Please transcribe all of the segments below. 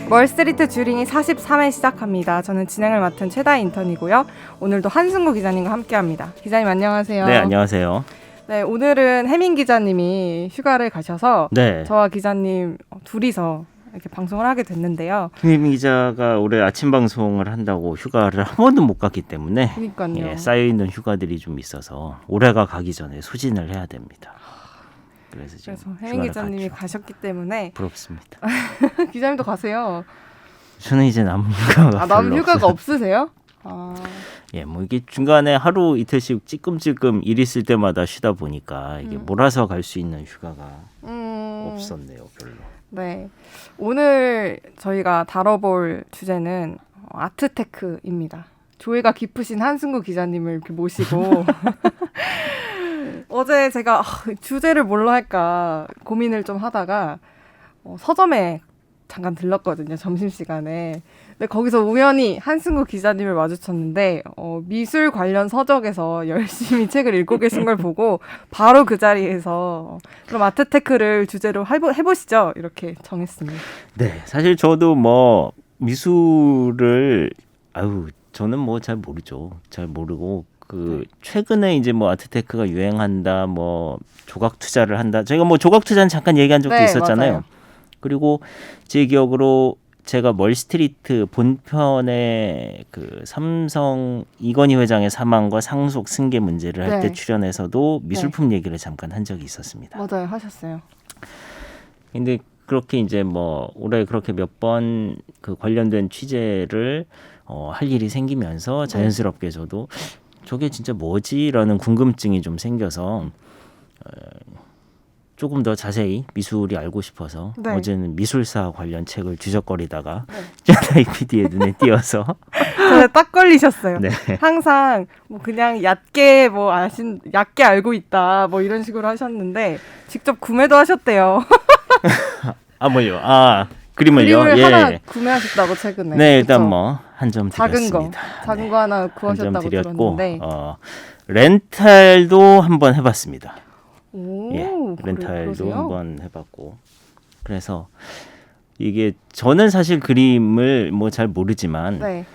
월스트리트 주링이 43회 시작합니다. 저는 진행을 맡은 최다희 인턴이고요. 오늘도 한승구 기자님과 함께합니다. 기자님 안녕하세요. 네, 안녕하세요. 네, 오늘은 혜민 기자님이 휴가를 가셔서 네. 저와 기자님 둘이서 이렇게 방송을 하게 됐는데요. 혜민 기자가 올해 아침 방송을 한다고 휴가를 한 번도 못 갔기 때문에 그러니까요. 쌓여있는 휴가들이 좀 있어서 올해가 가기 전에 소진을 해야 됩니다. 그래서 혜민 기자님이 가셨기 때문에 부럽습니다. 기자님도 가세요. 저는 이제 남은 휴가가 남은 별로 휴가가 없어요. 없으세요? 뭐 이게 중간에 하루 이틀씩 찔끔찔끔 일 있을 때마다 쉬다 보니까 이게 몰아서 갈 수 있는 휴가가 없었네요, 별로. 네, 오늘 저희가 다뤄볼 주제는 아트테크입니다. 조예가 깊으신 한승구 기자님을 이렇게 모시고 어제 제가 주제를 뭘로 할까 고민을 좀 하다가 서점에 잠깐 들렀거든요, 점심시간에. 근데 거기서 우연히 한승구 기자님을 마주쳤는데 미술 관련 서적에서 열심히 책을 읽고 계신 걸 보고 바로 그 자리에서 그럼 아트테크를 주제로 해보시죠, 이렇게 정했습니다. 네, 사실 저도 뭐 미술을 저는 뭐 잘 모르죠. 잘 모르고 최근에 이제 뭐 아트테크가 유행한다, 뭐 조각 투자를 한다. 저희가 뭐 조각 투자는 잠깐 얘기한 적도 있었잖아요. 맞아요. 그리고 제 기억으로 제가 멀스트리트 본편의 그 삼성 이건희 회장의 사망과 상속 승계 문제를 할 때 출연해서도 미술품 얘기를 잠깐 한 적이 있었습니다. 맞아요, 하셨어요. 근데 그렇게 이제 뭐 올해 그렇게 몇 번 그 관련된 취재를 할 일이 생기면서 자연스럽게 저도 저게 진짜 뭐지라는 궁금증이 좀 생겨서 조금 더 자세히 미술이 알고 싶어서 어제는 미술사 관련 책을 뒤적거리다가 최다희 PD의 눈에 띄어서 딱 걸리셨어요. 네. 항상 뭐 그냥 얕게 얕게 알고 있다 뭐 이런 식으로 하셨는데 직접 구매도 하셨대요. 뭐요? 그림을요? 그림을 하나 구매하셨다고 최근에. 네, 일단 뭐 한 점 드렸습니다. 작은 거 하나 구하셨다고 한 점 드렸고, 들었는데 렌탈도 한번 해봤습니다. 오, 렌탈도 그러세요? 한번 해봤고, 그래서 이게 저는 사실 그림을 뭐 잘 모르지만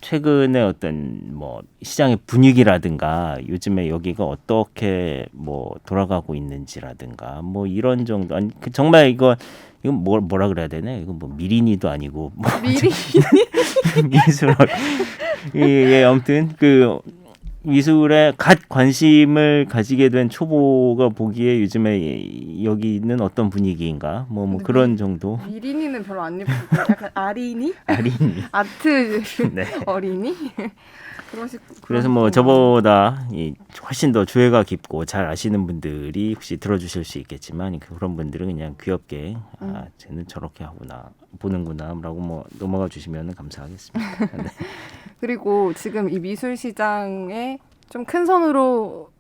최근에 어떤 뭐 시장의 분위기라든가 요즘에 여기가 어떻게 뭐 돌아가고 있는지라든가 뭐 이런 정도, 아니 정말 이건 뭐라 그래야 되나? 이거 뭐 미리니도 아니고 뭐 미술학 아무튼 그 미술에 관심을 가지게 된 초보가 보기에 요즘에 여기 있는 어떤 분위기인가 뭐 그런 정도. 미리니는 별로 안 예쁘고 약간 아리니? 아트 어린이? 그래서 뭐 저보다 훨씬 더 주의가 깊고 잘 아시는 분들이 혹시 들어주실 수 있겠지만 그런 분들은 그냥 귀엽게 쟤는 저렇게 하구나 보는구나라고 뭐 넘어가 주시면 감사하겠습니다. 네. 그리고 지금 이 미술 시장에 좀 큰 선으로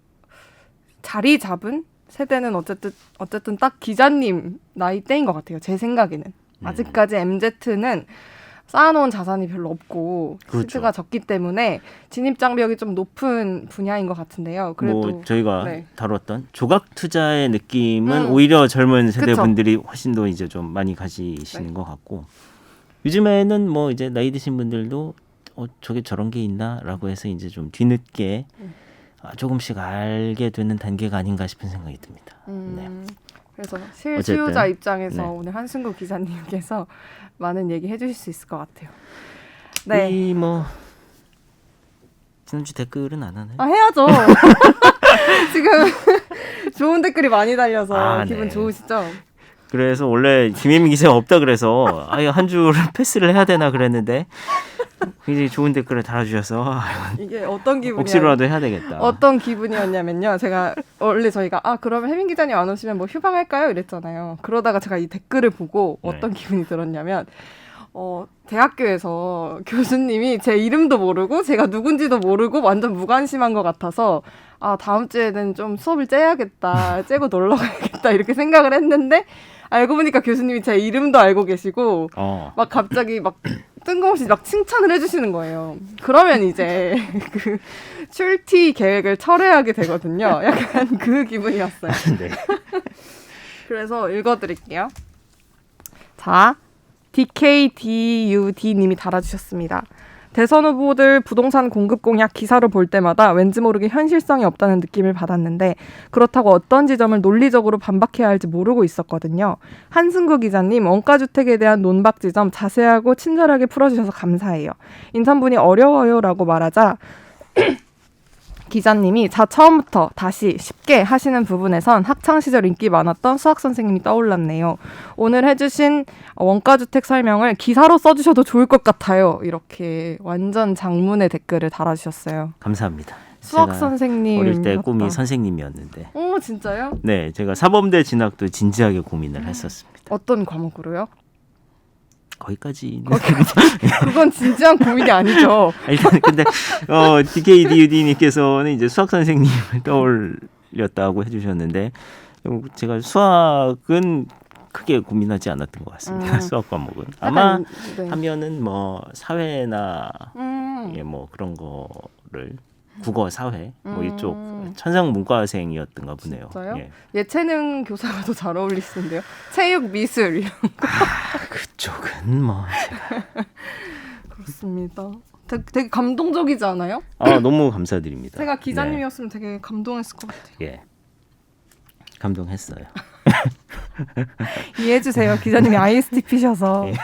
자리 잡은 세대는 어쨌든 딱 기자님 나이대인 것 같아요. 제 생각에는. 아직까지 MZ는 쌓아놓은 자산이 별로 없고 시드가 적기 때문에 진입 장벽이 좀 높은 분야인 것 같은데요. 그래도 뭐 저희가 다뤘던 조각 투자의 느낌은 오히려 젊은 세대 분들이 훨씬 더 이제 좀 많이 가지시는 것 같고 요즘에는 뭐 이제 나이 드신 분들도 저게 저런 게 있나라고 해서 이제 좀 뒤늦게 조금씩 알게 되는 단계가 아닌가 싶은 생각이 듭니다. 네. 그래서 실수요자 입장에서 오늘 한승구 기자님께서 많은 얘기 해주실 수 있을 것 같아요. 네. 뭐 지난주 댓글은 안 하나요? 해야죠. 지금 좋은 댓글이 많이 달려서 기분 좋으시죠? 그래서 원래 김혜민 기자가 없다 그래서 한 주를 패스를 해야 되나 그랬는데 굉장히 좋은 댓글을 달아주셔서 이게 어떤 기분이야? 억지로라도 해야 되겠다. 어떤 기분이었냐면요. 제가 원래 저희가 그러면 혜민 기자님 안 오시면 뭐 휴방할까요? 이랬잖아요. 그러다가 제가 이 댓글을 보고 어떤 기분이 들었냐면 대학교에서 교수님이 제 이름도 모르고 제가 누군지도 모르고 완전 무관심한 것 같아서 다음 주에는 좀 수업을 째야겠다. 째고 놀러 가야겠다. 이렇게 생각을 했는데 알고 보니까 교수님이 제 이름도 알고 계시고 막 갑자기 막 뜬금없이 막 칭찬을 해주시는 거예요. 그러면 이제 그 출티 계획을 철회하게 되거든요. 약간 그 기분이었어요. 네. 그래서 읽어드릴게요. 자, DKDUD님이 달아주셨습니다. 대선 후보들 부동산 공급 공약 기사로 볼 때마다 왠지 모르게 현실성이 없다는 느낌을 받았는데 그렇다고 어떤 지점을 논리적으로 반박해야 할지 모르고 있었거든요. 한승구 기자님, 원가주택에 대한 논박 지점 자세하고 친절하게 풀어주셔서 감사해요. 인턴분이 어려워요라고 말하자 기자님이 처음부터 다시 쉽게 하시는 부분에선 학창시절 인기 많았던 수학선생님이 떠올랐네요. 오늘 해주신 원가주택 설명을 기사로 써주셔도 좋을 것 같아요. 이렇게 완전 장문의 댓글을 달아주셨어요. 감사합니다. 수학선생님 어릴 때 같다. 꿈이 선생님이었는데. 오, 진짜요? 네, 제가 사범대 진학도 진지하게 고민을 했었습니다. 어떤 과목으로요? 거기까지. 그건 진지한 고민이 아니죠. 일단 근데 DKDUD님께서는 이제 수학 선생님을 떠올렸다고 해주셨는데 제가 수학은 크게 고민하지 않았던 것 같습니다. 수학 과목은 아마 네. 하면은 뭐 사회나 예, 뭐 그런 거를 국어, 사회 뭐 이쪽 천상 문과생이었던가 보네요. 진짜요? 예. 예체능 교사가 더 잘 어울리시는데요. 체육, 미술 이런 거. 그쪽은 뭐 제가 그렇습니다. 되게 감동적이지 않아요? 너무 감사드립니다. 제가 기자님이었으면 되게 감동했을 것 같아요. 예, 감동했어요. 이해해주세요. 기자님이 ISTP셔서. 예.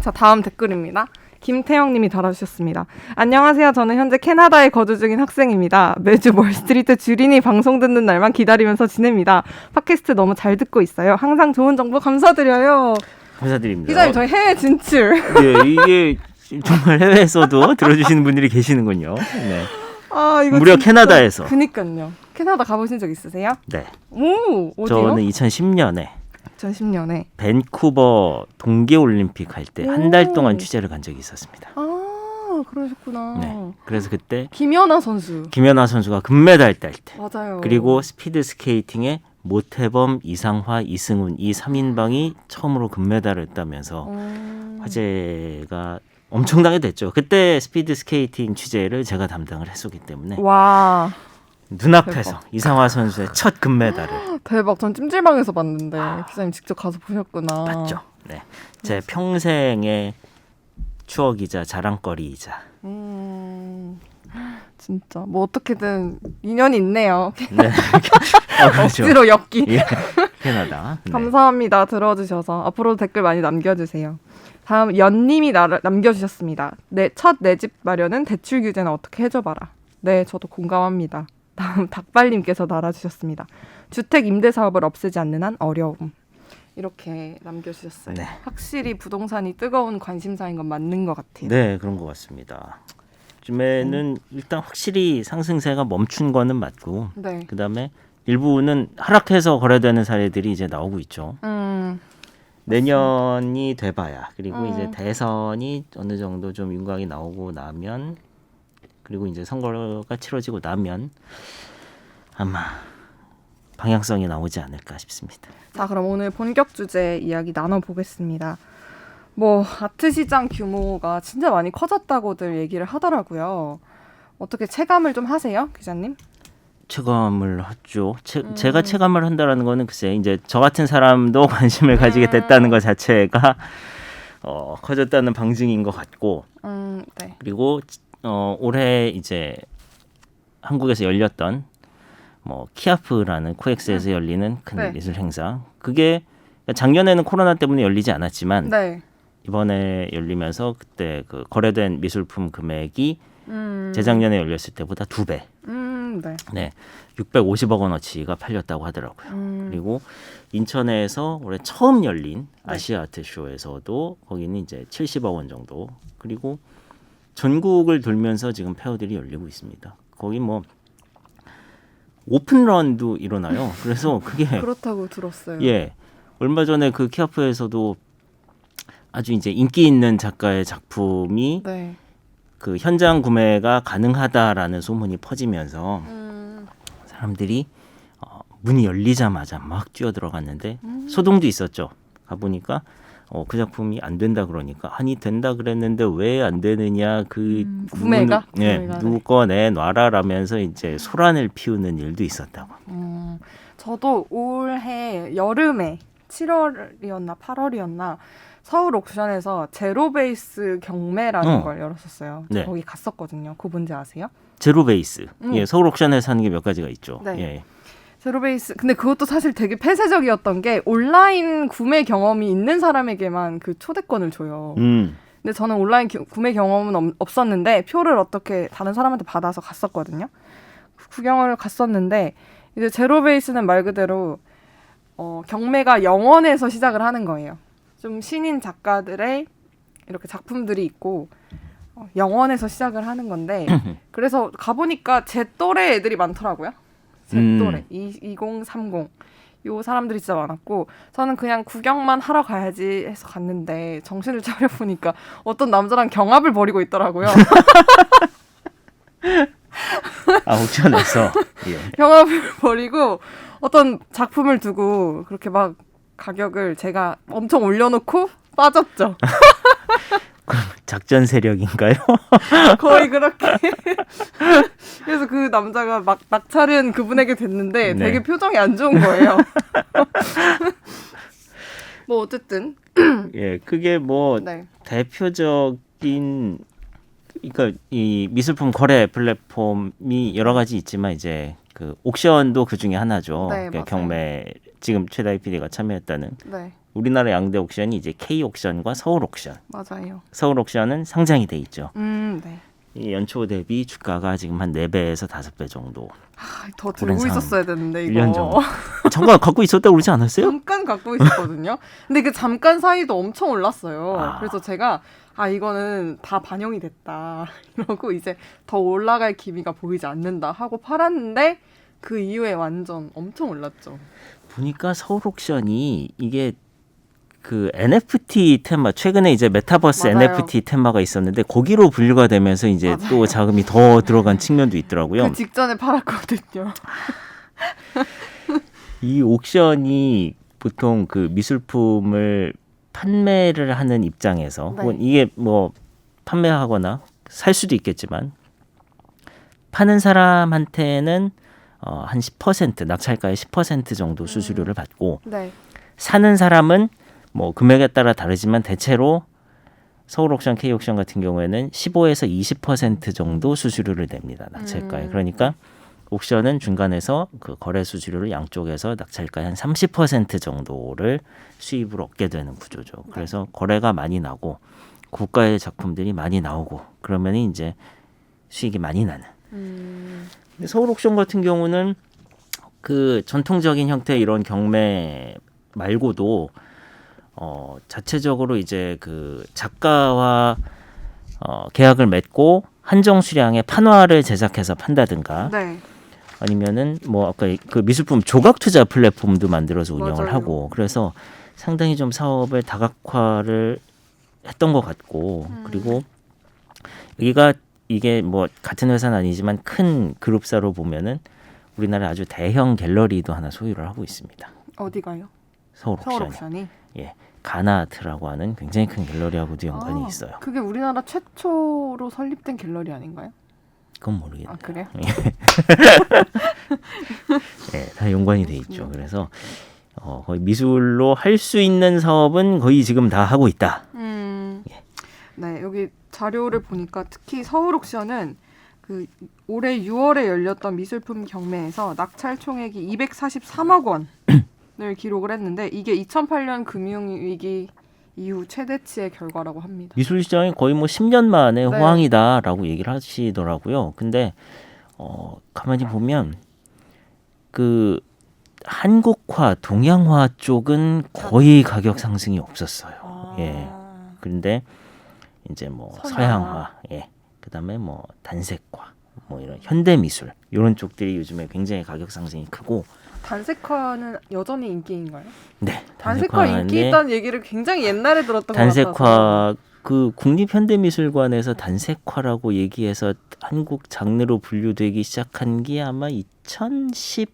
자, 다음 댓글입니다. 김태영님이 달아주셨습니다. 안녕하세요. 저는 현재 캐나다에 거주 중인 학생입니다. 매주 월스트리트 주린이 방송 듣는 날만 기다리면서 지냅니다. 팟캐스트 너무 잘 듣고 있어요. 항상 좋은 정보 감사드려요. 감사드립니다. 기자님, 저희 해외 진출. 네, 이게 정말 해외에서도 들어주시는 분들이 계시는군요. 네. 이거 무려 진짜... 캐나다에서. 그니까요. 캐나다 가보신 적 있으세요? 네. 오, 어디요? 저는 2010년에 2010년에. 밴쿠버 동계올림픽 할 때 한 달 동안 취재를 간 적이 있었습니다. 그러셨구나. 네. 그래서 그때 김연아 선수. 김연아 선수가 금메달 딸 때. 맞아요. 그리고 스피드 스케이팅에 모태범, 이상화, 이승훈 이 3인방이 처음으로 금메달을 따면서 화제가 엄청나게 됐죠. 그때 스피드 스케이팅 취재를 제가 담당을 했었기 때문에 와, 눈앞에서 대박. 이상화 선수의 첫 금메달을 대박. 전 찜질방에서 봤는데 기자님 직접 가서 보셨구나. 봤죠. 네, 제 평생의 추억이자 자랑거리이자. 진짜 뭐 어떻게든 인연이 있네요. 네. 그렇죠. 억지로 엮기. 예, 캐나다. 네. 감사합니다. 들어주셔서 앞으로도 댓글 많이 남겨주세요. 다음 연님이 남겨주셨습니다. 첫 내 집 마련은 대출 규제는 어떻게 해줘봐라. 네, 저도 공감합니다. 다음 닭발님께서 달아주셨습니다. 주택 임대 사업을 없애지 않는 한 어려움. 이렇게 남겨주셨어요. 네. 확실히 부동산이 뜨거운 관심사인 건 맞는 것 같아요. 네, 그런 것 같습니다. 요즘에는 일단 확실히 상승세가 멈춘 거는 맞고, 네. 그다음에 일부는 하락해서 거래되는 사례들이 이제 나오고 있죠. 내년이 돼봐야, 그리고 이제 대선이 어느 정도 좀 윤곽이 나오고 나면, 그리고 이제 선거가 치러지고 나면 아마 방향성이 나오지 않을까 싶습니다. 자, 그럼 오늘 본격 주제 이야기 나눠보겠습니다. 아트 시장 규모가 진짜 많이 커졌다고들 얘기를 하더라고요. 어떻게 체감을 좀 하세요, 기자님? 체감을 하죠. 제가 체감을 한다라는 거는 글쎄 이제 저 같은 사람도 관심을 가지게 됐다는 것 자체가 커졌다는 방증인 것 같고, 네. 그리고 올해 이제 한국에서 열렸던 키아프라는 코엑스에서 열리는 큰 네. 미술 행사, 그게 작년에는 코로나 때문에 열리지 않았지만 네. 이번에 열리면서 그때 그 거래된 미술품 금액이 재작년에 열렸을 때보다 2배. 네. 네, 650억 원어치가 팔렸다고 하더라고요. 그리고 인천에서 올해 처음 열린 아시아 아트 쇼에서도 거기는 이제 70억 원 정도. 그리고 전국을 돌면서 지금 페어들이 열리고 있습니다. 거기 오픈런도 일어나요. 그래서 그게 그렇다고 들었어요. 예, 얼마 전에 그 키아프에서도 아주 이제 인기 있는 작가의 작품이 네. 그 현장 구매가 가능하다라는 소문이 퍼지면서 사람들이 문이 열리자마자 막 뛰어 들어갔는데 소동도 있었죠. 가보니까 그 작품이 안 된다 그러니까 아니 된다 그랬는데 왜 안 되느냐 구매가 누구 거 내놔라라면서 이제 소란을 피우는 일도 있었다고. 저도 올해 여름에 7월이었나 8월이었나 서울 옥션에서 제로베이스 경매라는 걸 열었었어요. 네. 거기 갔었거든요. 그거 뭔지 아세요? 제로베이스. 예, 서울 옥션에서 하는 게 몇 가지가 있죠. 네. 예. 제로베이스. 근데 그것도 사실 되게 폐쇄적이었던 게 온라인 구매 경험이 있는 사람에게만 그 초대권을 줘요. 근데 저는 온라인 구매 경험은 없었는데 표를 어떻게 다른 사람한테 받아서 갔었거든요. 구경을 갔었는데 이제 제로베이스는 말 그대로 경매가 영원에서 시작을 하는 거예요. 좀 신인 작가들의 이렇게 작품들이 있고 영원에서 시작을 하는 건데 그래서 가보니까 제 또래 애들이 많더라고요. 제 또래 2030 요 사람들이 진짜 많았고 저는 그냥 구경만 하러 가야지 해서 갔는데 정신을 차려보니까 어떤 남자랑 경합을 벌이고 있더라고요. 아, 옥션에서 예. 경합을 벌이고 어떤 작품을 두고 그렇게 막 가격을 제가 엄청 올려놓고 빠졌죠. 그럼 작전 세력인가요? 거의 그렇게. 그래서 그 남자가 막 낙찰은 그분에게 됐는데 네. 되게 표정이 안 좋은 거예요. 뭐 어쨌든 예, 그게 뭐 네. 대표적인 그러니까 이 미술품 거래 플랫폼이 여러 가지 있지만 이제 그 옥션도 그 중에 하나죠. 네, 그러니까 맞아요. 경매 지금 최다희 PD가 참여했다는 네, 우리나라 양대 옥션이 이제 K 옥션과 서울 옥션. 맞아요. 서울 옥션은 상장이 돼 있죠. 네. 이 연초 대비 주가가 지금 한 4배에서 5배 정도. 더 들고 오랜 있었어야 되는데 이거. 1년 정도. 잠깐 갖고 있었다고 그러지 않았어요? 잠깐 갖고 있었거든요. 근데 그 잠깐 사이도 엄청 올랐어요. 아. 그래서 제가 이거는 다 반영이 됐다 이러고 이제 더 올라갈 기미가 보이지 않는다 하고 팔았는데 그 이후에 완전 엄청 올랐죠. 보니까 서울 옥션이 이게 그 NFT 테마 최근에 이제 메타버스 맞아요. NFT 테마가 있었는데 거기로 분류가 되면서 이제 맞아요. 또 자금이 더 들어간 측면도 있더라고요. 그 직전에 팔았거든요. 이 옥션이 보통 그 미술품을 판매를 하는 입장에서 네. 혹은 이게 뭐 판매하거나 살 수도 있겠지만 파는 사람한테는 한 10% 낙찰가의 10% 정도 수수료를 받고 네. 사는 사람은 뭐 금액에 따라 다르지만 대체로 서울 옥션, K 옥션 같은 경우에는 15에서 20% 정도 수수료를 냅니다. 낙찰가에. 그러니까 옥션은 중간에서 그 거래 수수료를 양쪽에서 낙찰가의 한 30% 정도를 수입으로 얻게 되는 구조죠. 그래서 거래가 많이 나고 고가의 작품들이 많이 나오고 그러면 이제 수익이 많이 나는. 근데 서울 옥션 같은 경우는 그 전통적인 형태의 이런 경매 말고도 자체적으로 이제 그 작가와 계약을 맺고 한정 수량의 판화를 제작해서 판다든가 네. 아니면은 뭐 아까 그 미술품 조각 투자 플랫폼도 만들어서 운영을 맞아요. 하고 그래서 상당히 좀 사업을 다각화를 했던 것 같고 그리고 여기가 이게 뭐 같은 회사는 아니지만 큰 그룹사로 보면은 우리나라 아주 대형 갤러리도 하나 소유를 하고 있습니다. 어디가요? 서울 서울 옥션이. 옥션이. 예, 가나아트라고 하는 굉장히 큰 갤러리하고도 연관이 있어요. 그게 우리나라 최초로 설립된 갤러리 아닌가요? 그건 모르겠네요. 그래요? 예, 다 연관이 돼 있죠. 그래서 거의 미술로 할 수 있는 사업은 거의 지금 다 하고 있다. 네, 여기 자료를 보니까 특히 서울 옥션은 그 올해 6월에 열렸던 미술품 경매에서 낙찰 총액이 243억 원을 기록을 했는데 이게 2008년 금융위기 이후 최대치의 결과라고 합니다. 미술 시장이 거의 뭐 10년 만에 네. 호황이다라고 얘기를 하시더라고요. 근데 가만히 보면 그 한국화, 동양화 쪽은 거의 가격 상승이 없었어요. 예. 그런데 이제 뭐 서양화, 예. 그다음에 뭐 단색화, 뭐 이런 현대 미술 이런 쪽들이 요즘에 굉장히 가격 상승이 크고 단색화는 여전히 인기인가요? 네. 단색화 인기 있다는 얘기를 굉장히 옛날에 들었던 것 같아서. 단색화 그 국립현대미술관에서 단색화라고 얘기해서 한국 장르로 분류되기 시작한 게 아마 2012년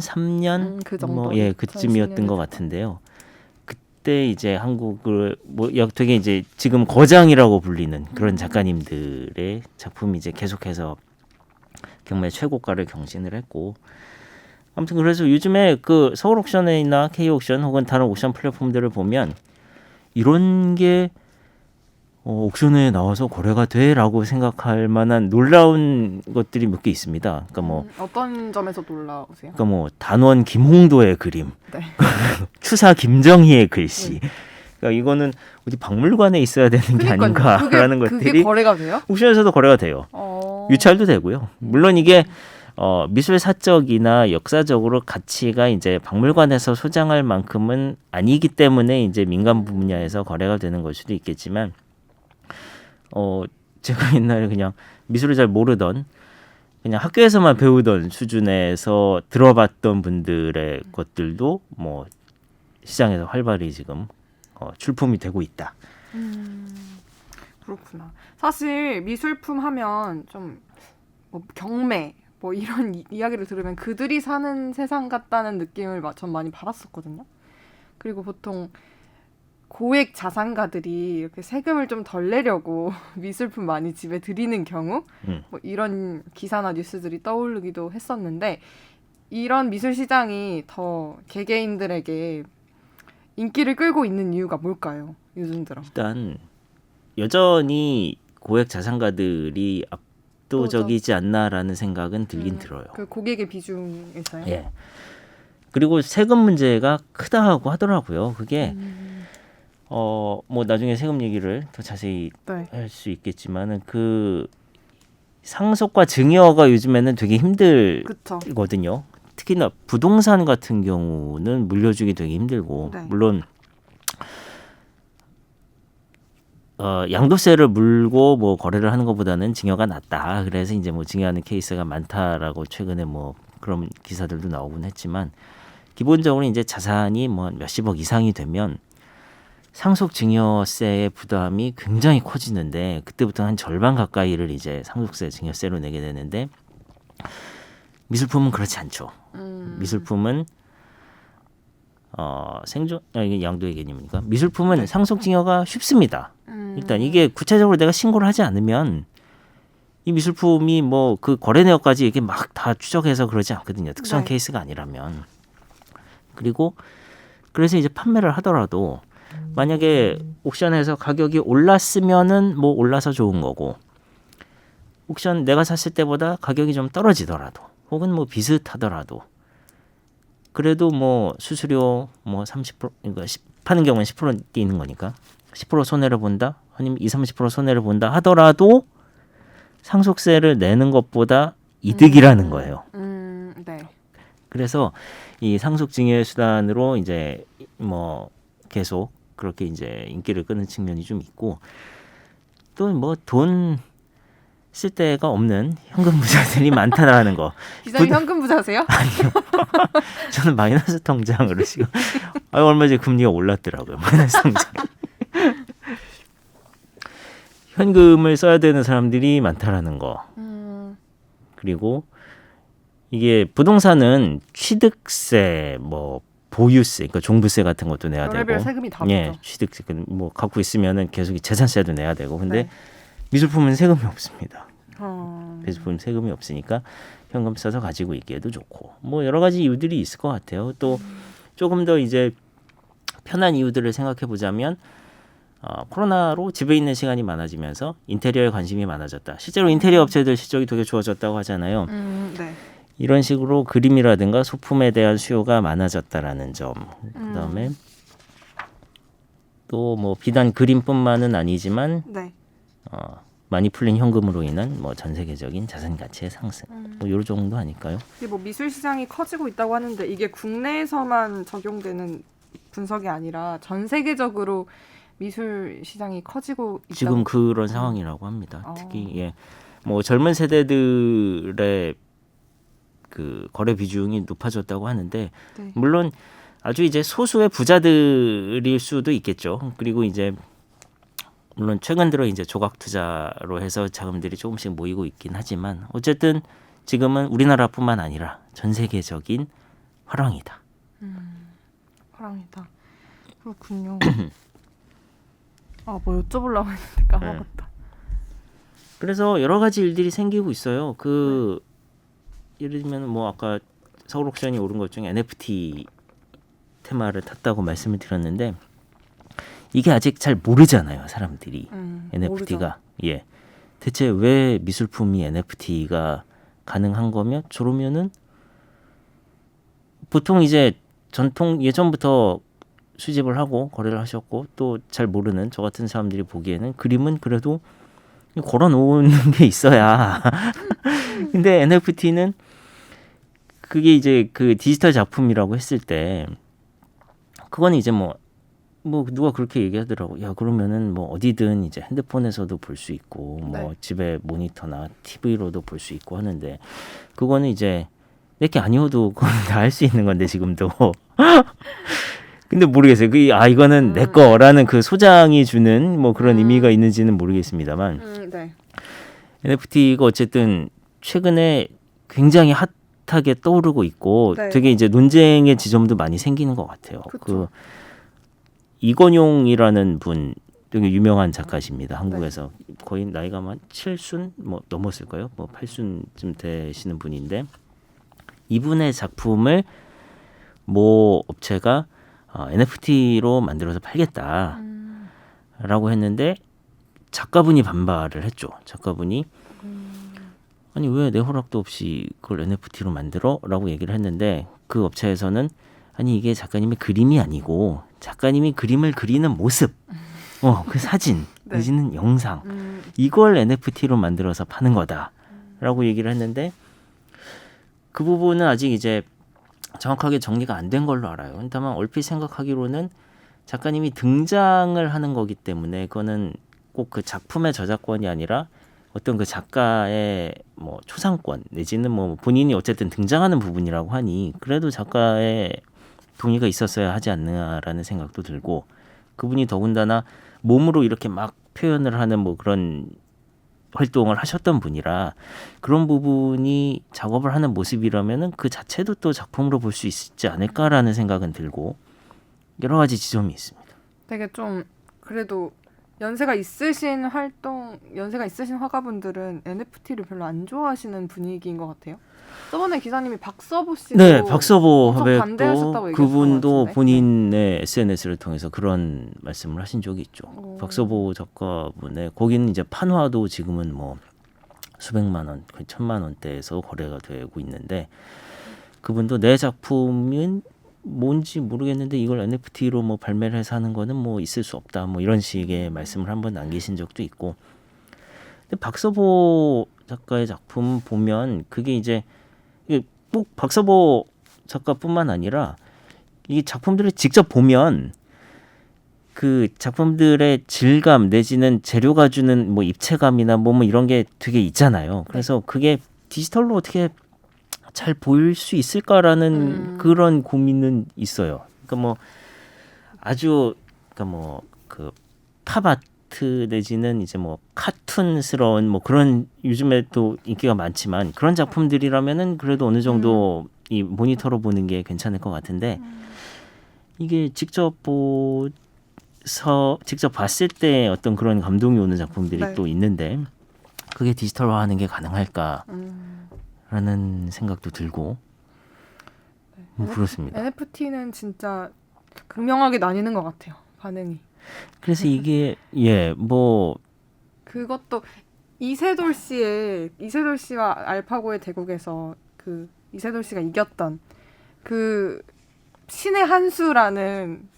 3년 그 정도. 뭐 예, 그쯤이었던 것 같은데요. 그때 이제 한국을 뭐 되게 이제 지금 거장이라고 불리는 그런 작가님들의 작품이 이제 계속해서 경매 최고가를 경신을 했고 아무튼 그래서 요즘에 그 서울 옥션이나 K 옥션 혹은 다른 옥션 플랫폼들을 보면 이런 게 옥션에 나와서 거래가 돼라고 생각할 만한 놀라운 것들이 몇 개 있습니다. 그러니까 뭐 어떤 점에서 놀라우세요? 그러니까 뭐 단원 김홍도의 그림, 네. 추사 김정희의 글씨. 그러니까 이거는 어디 박물관에 있어야 되는 게 아닌가라는 것들이 그게 거래가 돼요? 옥션에서도 거래가 돼요. 유찰도 되고요. 물론 이게 미술 사적이나 역사적으로 가치가 이제 박물관에서 소장할 만큼은 아니기 때문에 이제 민간 분야에서 거래가 되는 걸 수도 있겠지만, 제가 옛날에 그냥 미술을 잘 모르던 그냥 학교에서만 배우던 수준에서 들어봤던 분들의 것들도 뭐 시장에서 활발히 지금 출품이 되고 있다. 그렇구나. 사실 미술품 하면 좀 뭐 경매 뭐 이런 이야기를 들으면 그들이 사는 세상 같다는 느낌을 전 많이 받았었거든요. 그리고 보통 고액 자산가들이 이렇게 세금을 좀 덜 내려고 미술품 많이 집에 들이는 경우 뭐 이런 기사나 뉴스들이 떠오르기도 했었는데, 이런 미술 시장이 더 개개인들에게 인기를 끌고 있는 이유가 뭘까요? 요즘 들어. 일단 여전히 고액 자산가들이 압도적이지 않나라는 생각은 들긴 들어요. 그 고객의 비중에서요? 예. 그리고 세금 문제가 크다고 하더라고요. 그게 뭐 나중에 세금 얘기를 더 자세히 할 수 있겠지만은 그 상속과 증여가 요즘에는 되게 힘들거든요. 특히나 부동산 같은 경우는 물려주기 되게 힘들고, 물론 양도세를 물고 뭐 거래를 하는 것보다는 증여가 낫다. 그래서 이제 뭐 증여하는 케이스가 많다라고 최근에 뭐 그런 기사들도 나오곤 했지만, 기본적으로 이제 자산이 뭐 몇십억 이상이 되면 상속 증여세의 부담이 굉장히 커지는데, 그때부터 한 절반 가까이를 이제 상속세 증여세로 내게 되는데, 미술품은 그렇지 않죠. 미술품은 생존 이게 양도의 개념이니까 미술품은 상속 증여가 쉽습니다. 일단 이게 구체적으로 내가 신고를 하지 않으면 이 미술품이 뭐 그 거래 내역까지 이게 막 다 추적해서 그러지 않거든요. 특수한 케이스가 아니라면. 그리고 그래서 이제 판매를 하더라도 만약에 옥션에서 가격이 올랐으면은 뭐 올라서 좋은 거고, 옥션 내가 샀을 때보다 가격이 좀 떨어지더라도 혹은 뭐 비슷하더라도 그래도 뭐 수수료 뭐 30% 그러니까 파는 경우는 10% 뛰는 거니까 10% 손해를 본다, 아니면 20-30% 손해를 본다 하더라도 상속세를 내는 것보다 이득이라는 거예요. 네. 그래서 이 상속증여 수단으로 이제 뭐 계속 그렇게 이제 인기를 끄는 측면이 좀 있고, 또 뭐 돈 쓸 데가 없는 현금 부자들이 많다라는 거. 기자님 현금 부자세요? 아니요. 저는 마이너스 통장으로 지금 얼마 전에 금리가 올랐더라고요. 마이너스 통장. 현금을 써야 되는 사람들이 많다라는 거. 그리고 이게 부동산은 취득세, 뭐 보유세, 그러니까 종부세 같은 것도 내야 되고, 세금이 다 예, 취득세 뭐 갖고 있으면은 계속 재산세도 내야 되고, 근데 미술품은 세금이 없습니다. 미술품 세금이 없으니까 현금 써서 가지고 있기에도 좋고, 뭐 여러 가지 이유들이 있을 것 같아요. 또 조금 더 이제 편한 이유들을 생각해 보자면, 코로나로 집에 있는 시간이 많아지면서 인테리어에 관심이 많아졌다. 실제로 인테리어 업체들 실적이 되게 좋아졌다고 하잖아요. 이런 식으로 그림이라든가 소품에 대한 수요가 많아졌다라는 점. 그다음에 또 뭐 비단 그림뿐만은 아니지만 많이 풀린 현금으로 인한 뭐 전 세계적인 자산 가치의 상승. 뭐 요 정도 아닐까요? 이게 뭐 미술 시장이 커지고 있다고 하는데, 이게 국내에서만 적용되는 분석이 아니라 전 세계적으로 미술 시장이 커지고 있다고. 지금 그런 상황이라고 합니다. 특히 뭐 젊은 세대들의 그 거래 비중이 높아졌다고 하는데, 물론 아주 이제 소수의 부자들일 수도 있겠죠. 그리고 이제 물론 최근 들어 이제 조각 투자로 해서 자금들이 조금씩 모이고 있긴 하지만, 어쨌든 지금은 우리나라뿐만 아니라 전 세계적인 화랑이다. 화랑이다. 그렇군요. 뭐 여쭤보려고 했는데 까먹었다. 그래서 여러 가지 일들이 생기고 있어요. 예를 들면 뭐 아까 서울 옥션이 오른 것 중에 NFT 테마를 탔다고 말씀을 드렸는데 이게 아직 잘 모르잖아요, 사람들이. NFT가. 예. 대체 왜 미술품이 NFT가 가능한 거면 저러면은 보통 이제 전통 예전부터 수집을 하고 거래를 하셨고 또 잘 모르는 저 같은 사람들이 보기에는 그림은 그래도 걸어 놓는 게 있어야. 근데 NFT는 그게 이제 그 디지털 작품이라고 했을 때 그건 이제 뭐 누가 그렇게 얘기하더라고. 야, 그러면은 뭐 어디든 이제 핸드폰에서도 볼 수 있고 뭐 집에 모니터나 TV로도 볼 수 있고 하는데 그거는 이제 내게 아니어도 그건 다 할 수 있는 건데 지금도. 근데 모르겠어요. 이거는 내 거라는 그 소장이 주는 뭐 그런 의미가 있는지는 모르겠습니다만. 네. NFT가 어쨌든 최근에 굉장히 핫하게 떠오르고 있고 네. 되게 이제 논쟁의 지점도 많이 생기는 것 같아요. 그 이건용이라는 분 되게 유명한 작가십니다. 한국에서 거의 나이가 한 7순 뭐 넘었을까요? 뭐 8순쯤 되시는 분인데 이분의 작품을 모 업체가 NFT로 만들어서 팔겠다라고 했는데 작가분이 반발을 했죠. 작가분이 아니 왜 내 허락도 없이 그걸 NFT로 만들어? 라고 얘기를 했는데 그 업체에서는 아니 이게 작가님의 그림이 아니고 작가님이 그림을 그리는 모습 그 사진 내지는 영상 이걸 NFT로 만들어서 파는 거다라고 얘기를 했는데 그 부분은 아직 이제 정확하게 정리가 안 된 걸로 알아요. 다만 얼핏 생각하기로는 작가님이 등장을 하는 거기 때문에 그거는 꼭 그 작품의 저작권이 아니라 어떤 그 작가의 뭐 초상권 내지는 뭐 본인이 어쨌든 등장하는 부분이라고 하니 그래도 작가의 동의가 있었어야 하지 않느냐라는 생각도 들고 그분이 더군다나 몸으로 이렇게 막 표현을 하는 뭐 그런 활동을 하셨던 분이라 그런 부분이 작업을 하는 모습이라면은 그 자체도 또 작품으로 볼 수 있지 않을까라는 생각은 들고 여러 가지 지점이 있습니다. 되게 좀 그래도 연세가 있으신 화가분들은 NFT를 별로 안 좋아하시는 분위기인 것 같아요. 저번에 기사님이 박서보 씨도 네, 박서보 반대하셨다고 화백도 그분도 같은데. 본인의 SNS를 통해서 그런 말씀을 하신 적이 있죠. 박서보 작가분의 거기는 이제 판화도 지금은 뭐 수백만 원, 거의 1,000만 원대에서 거래가 되고 있는데 그분도 내 작품은 뭔지 모르겠는데 이걸 NFT로 뭐 발매를 해서 하는 거는 뭐 있을 수 없다 뭐 이런 식의 말씀을 한번 남기신 적도 있고 근데 박서보 작가의 작품 보면 그게 이제 꼭 박서보 작가뿐만 아니라 이 작품들을 직접 보면 그 작품들의 질감 내지는 재료가 주는 뭐 입체감이나 뭐 이런 게 되게 있잖아요. 그래서 그게 디지털로 어떻게 잘 보일 수 있을까라는 그런 고민은 있어요. 그러니까 뭐 아주 그러니까 뭐 그 팝아트 내지는 이제 뭐 카툰스러운 뭐 그런 요즘에 또 인기가 많지만 그런 작품들이라면은 그래도 어느 정도 이 모니터로 보는 게 괜찮을 것 같은데 이게 직접 봤을 때 어떤 그런 감동이 오는 작품들이 또 있는데 그게 디지털화하는 게 가능할까라는 생각도 들고 그렇습니다. NFT는 진짜 극명하게 나뉘는 것 같아요. 반응이. 그래서 이게 그것도 이세돌 씨와 알파고의 대국에서 그 이세돌 씨가 이겼던 그 신의 한 수라는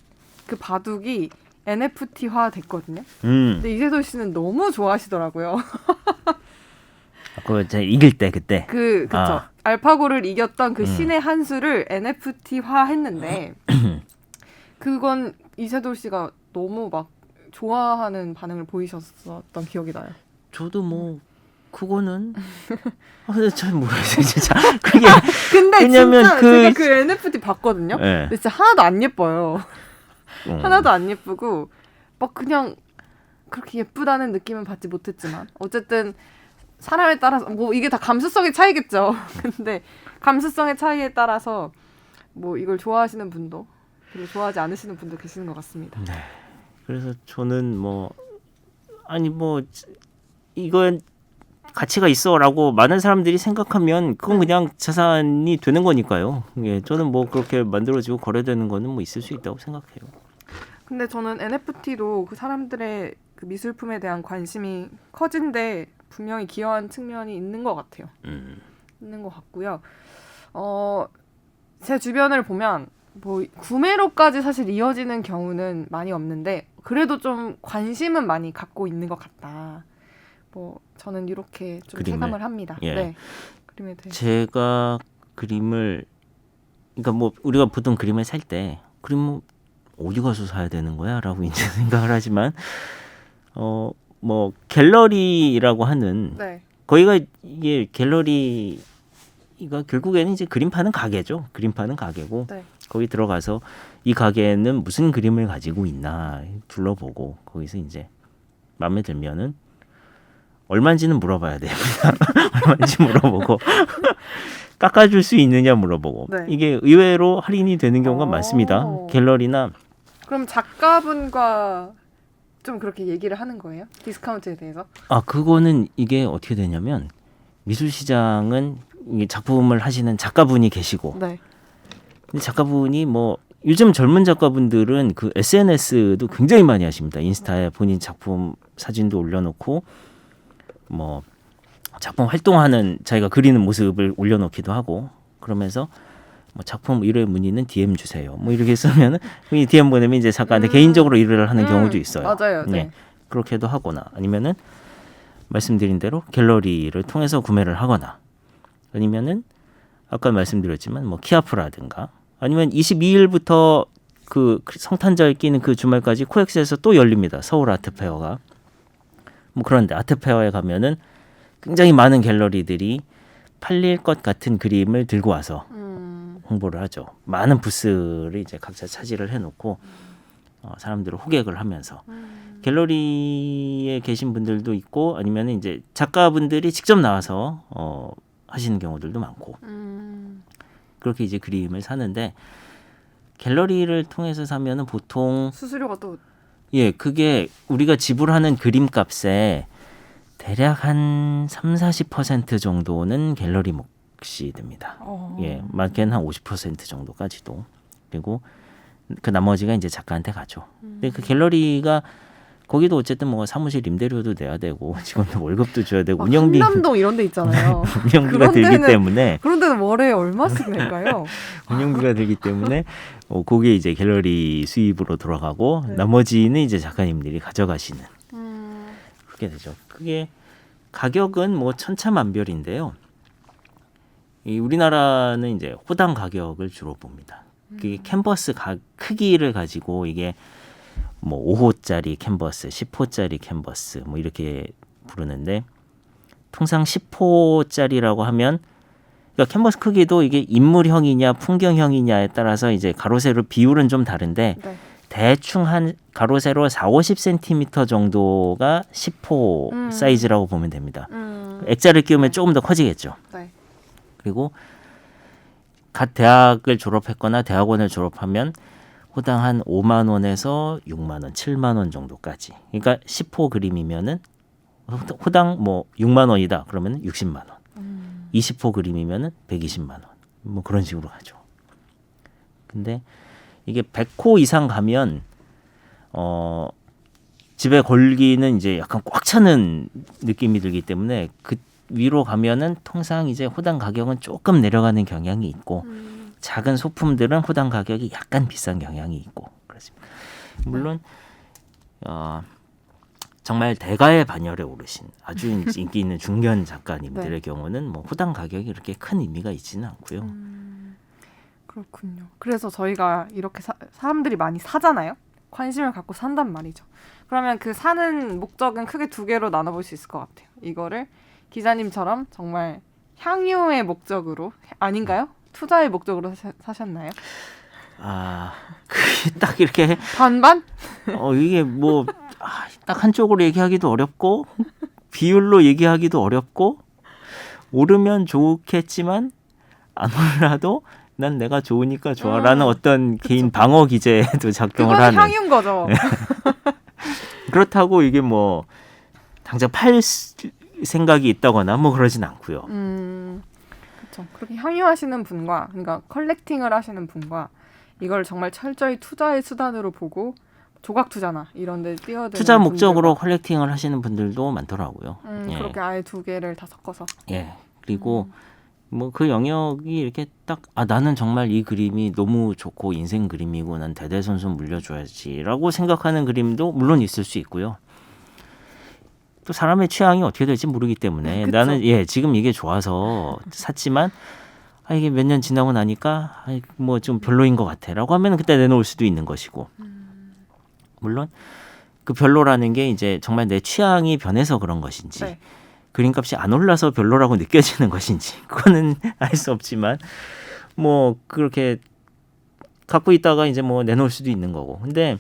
그 바둑이 NFT화 됐거든요. 근데 이세돌 씨는 너무 좋아하시더라고요. 그 이길 때 그때. 그쵸. 알파고를 이겼던 그 신의 한 수를 NFT화 했는데 그건 이세돌 씨가 너무 막 좋아하는 반응을 보이셨었던 기억이 나요. 저도 뭐 그거는 잘 모르겠어요 진짜. 그게 근데 왜냐면 진짜 제가 그 NFT 봤거든요. 네. 근데 진짜 하나도 안 예뻐요. 하나도 안 예쁘고 막 그냥 그렇게 예쁘다는 느낌은 받지 못했지만 어쨌든 사람에 따라서 뭐 이게 다 감수성의 차이겠죠. 근데 감수성의 차이에 따라서 뭐 이걸 좋아하시는 분도 별로 좋아하지 않으시는 분도 계시는 것 같습니다. 네. 그래서 저는 이건 가치가 있어라고 많은 사람들이 생각하면 그건 그냥 자산이 되는 거니까요. 예, 저는 뭐 그렇게 만들어지고 거래되는 거는 뭐 있을 수 있다고 생각해요. 근데 저는 NFT도 그 사람들의 그 미술품에 대한 관심이 커진데 분명히 기여한 측면이 있는 것 같아요. 있는 것 같고요. 제 주변을 보면 뭐 구매로까지 사실 이어지는 경우는 많이 없는데 그래도 좀 관심은 많이 갖고 있는 것 같다. 뭐 저는 이렇게 좀 그림을. 체감을 합니다. 예. 네. 그림에 대해. 제가 그림을 그러니까 뭐 우리가 보통 그림을 살 때 그림 어디 가서 사야 되는 거야라고 이제 생각을 하지만 뭐 갤러리라고 하는 네. 거기가 이게 갤러리가 결국에는 이제 그림 파는 가게죠. 그림 파는 가게고 네. 거기 들어가서 이 가게는 무슨 그림을 가지고 있나 둘러보고 거기서 이제 마음에 들면은 얼마인지는 물어봐야 됩니다. 얼마인지 물어보고 깎아줄 수 있느냐 물어보고 네. 이게 의외로 할인이 되는 경우가 많습니다. 갤러리나 그럼 작가분과 좀 그렇게 얘기를 하는 거예요? 디스카운트에 대해서? 그거는 이게 어떻게 되냐면 미술 시장은 작품을 하시는 작가분이 계시고 네. 근데 작가분이 뭐 요즘 젊은 작가분들은 그 SNS도 굉장히 많이 하십니다. 인스타에 본인 작품 사진도 올려놓고 뭐 작품 활동하는 자기가 그리는 모습을 올려놓기도 하고 그러면서 뭐 작품 의뢰 문의는 DM 주세요. 뭐 이렇게 쓰면은 이 DM 보내면 이제 작가한테 개인적으로 의뢰를 하는 경우도 있어요. 맞아요. 네. 네. 그렇게도 하거나 아니면은 말씀드린 대로 갤러리를 통해서 구매를 하거나 아니면은 아까 말씀드렸지만 뭐 키아프라든가 아니면 22일부터 그 성탄절 끼는 그 주말까지 코엑스에서 또 열립니다. 서울 아트페어가. 뭐 그런데 아트페어에 가면은 굉장히 많은 갤러리들이 팔릴 것 같은 그림을 들고 와서 홍보를 하죠. 많은 부스를 이제 각자 차지를 해놓고 사람들을 호객을 하면서 갤러리에 계신 분들도 있고 아니면 이제 작가분들이 직접 나와서 하시는 경우들도 많고 그렇게 이제 그림을 사는데 갤러리를 통해서 사면은 보통 수수료가 또 그게 우리가 지불하는 그림값에 대략 한 30-40% 정도는 갤러리 몫이 됩니다. 많게는 한 50% 정도까지도. 그리고 그 나머지가 이제 작가한테 가죠. 근데 그 갤러리가 거기도 어쨌든 뭐 사무실 임대료도 내야 되고 직원들 월급도 줘야 되고 운영비 한남동 이런 데 있잖아요. 운영비가 들기 때문에 그런 데는 월에 얼마씩 낼까요? 운영비가 들기 때문에 그게 이제 갤러리 수입으로 돌아가고 나머지는 이제 작가님들이 가져가시는 그렇게 되죠. 그게 가격은 뭐 천차만별인데요. 우리나라는 이제 호당 가격을 주로 봅니다. 그게 캔버스 크기를 가지고 이게 뭐 5호짜리 캔버스, 10호짜리 캔버스 뭐 이렇게 부르는데 통상 10호짜리라고 하면 그러니까 캔버스 크기도 이게 인물형이냐 풍경형이냐에 따라서 이제 가로 세로 비율은 좀 다른데 대충 한 가로 세로 40-50cm 정도가 10호 사이즈라고 보면 됩니다. 액자를 끼우면 조금 더 커지겠죠. 그리고 갓 대학을 졸업했거나 대학원을 졸업하면 호당 한 5만 원에서 6만 원, 7만 원 정도까지. 그러니까 10호 그림이면은 호당 뭐 6만 원이다. 그러면 60만 원. 20호 그림이면은 120만 원. 뭐 그런 식으로 가죠. 근데 이게 100호 이상 가면 집에 걸기는 이제 약간 꽉 차는 느낌이 들기 때문에 그 위로 가면은 통상 이제 호당 가격은 조금 내려가는 경향이 있고 작은 소품들은 호당 가격이 약간 비싼 경향이 있고 그렇습니다. 물론 정말 대가의 반열에 오르신 아주 인기 있는 중견 작가님들의 경우는 뭐 호당 가격이 그렇게 큰 의미가 있지는 않고요. 그렇군요. 그래서 저희가 이렇게 사람들이 많이 사잖아요. 관심을 갖고 산단 말이죠. 그러면 그 사는 목적은 크게 두 개로 나눠볼 수 있을 것 같아요. 이거를 기자님처럼 정말 향유의 목적으로 아닌가요? 투자의 목적으로 사셨나요? 그게 딱 이렇게 반반? 이게 뭐 딱 한쪽으로 얘기하기도 어렵고 비율로 얘기하기도 어렵고 오르면 좋겠지만 안 올라도 난 내가 좋으니까 좋아라는 어떤 그쵸. 개인 방어 기제도 작동을 하는. 그건 향유인 거죠. 그렇다고 이게 뭐 당장 팔 생각이 있다거나 뭐 그러진 않고요. 그렇죠. 그렇게 향유하시는 분과 그러니까 컬렉팅을 하시는 분과 이걸 정말 철저히 투자의 수단으로 보고 조각 투자나 이런 데 뛰어드는 투자 목적으로 분들과, 컬렉팅을 하시는 분들도 많더라고요. 예. 그렇게 아예 두 개를 다 섞어서. 예. 그리고 뭐 그 영역이 이렇게 딱 나는 정말 이 그림이 너무 좋고 인생 그림이고 난 대대손손 물려줘야지라고 생각하는 그림도 물론 있을 수 있고요. 또 사람의 취향이 어떻게 될지 모르기 때문에 그쵸. 나는 지금 이게 좋아서 샀지만 이게 몇 년 지나고 나니까 뭐 좀 별로인 것 같아라고 하면 그때 내놓을 수도 있는 것이고 물론 그 별로라는 게 이제 정말 내 취향이 변해서 그런 것인지 네. 그림값이 안 올라서 별로라고 느껴지는 것인지 그거는 알 수 없지만 뭐 그렇게 갖고 있다가 이제 뭐 내놓을 수도 있는 거고 근데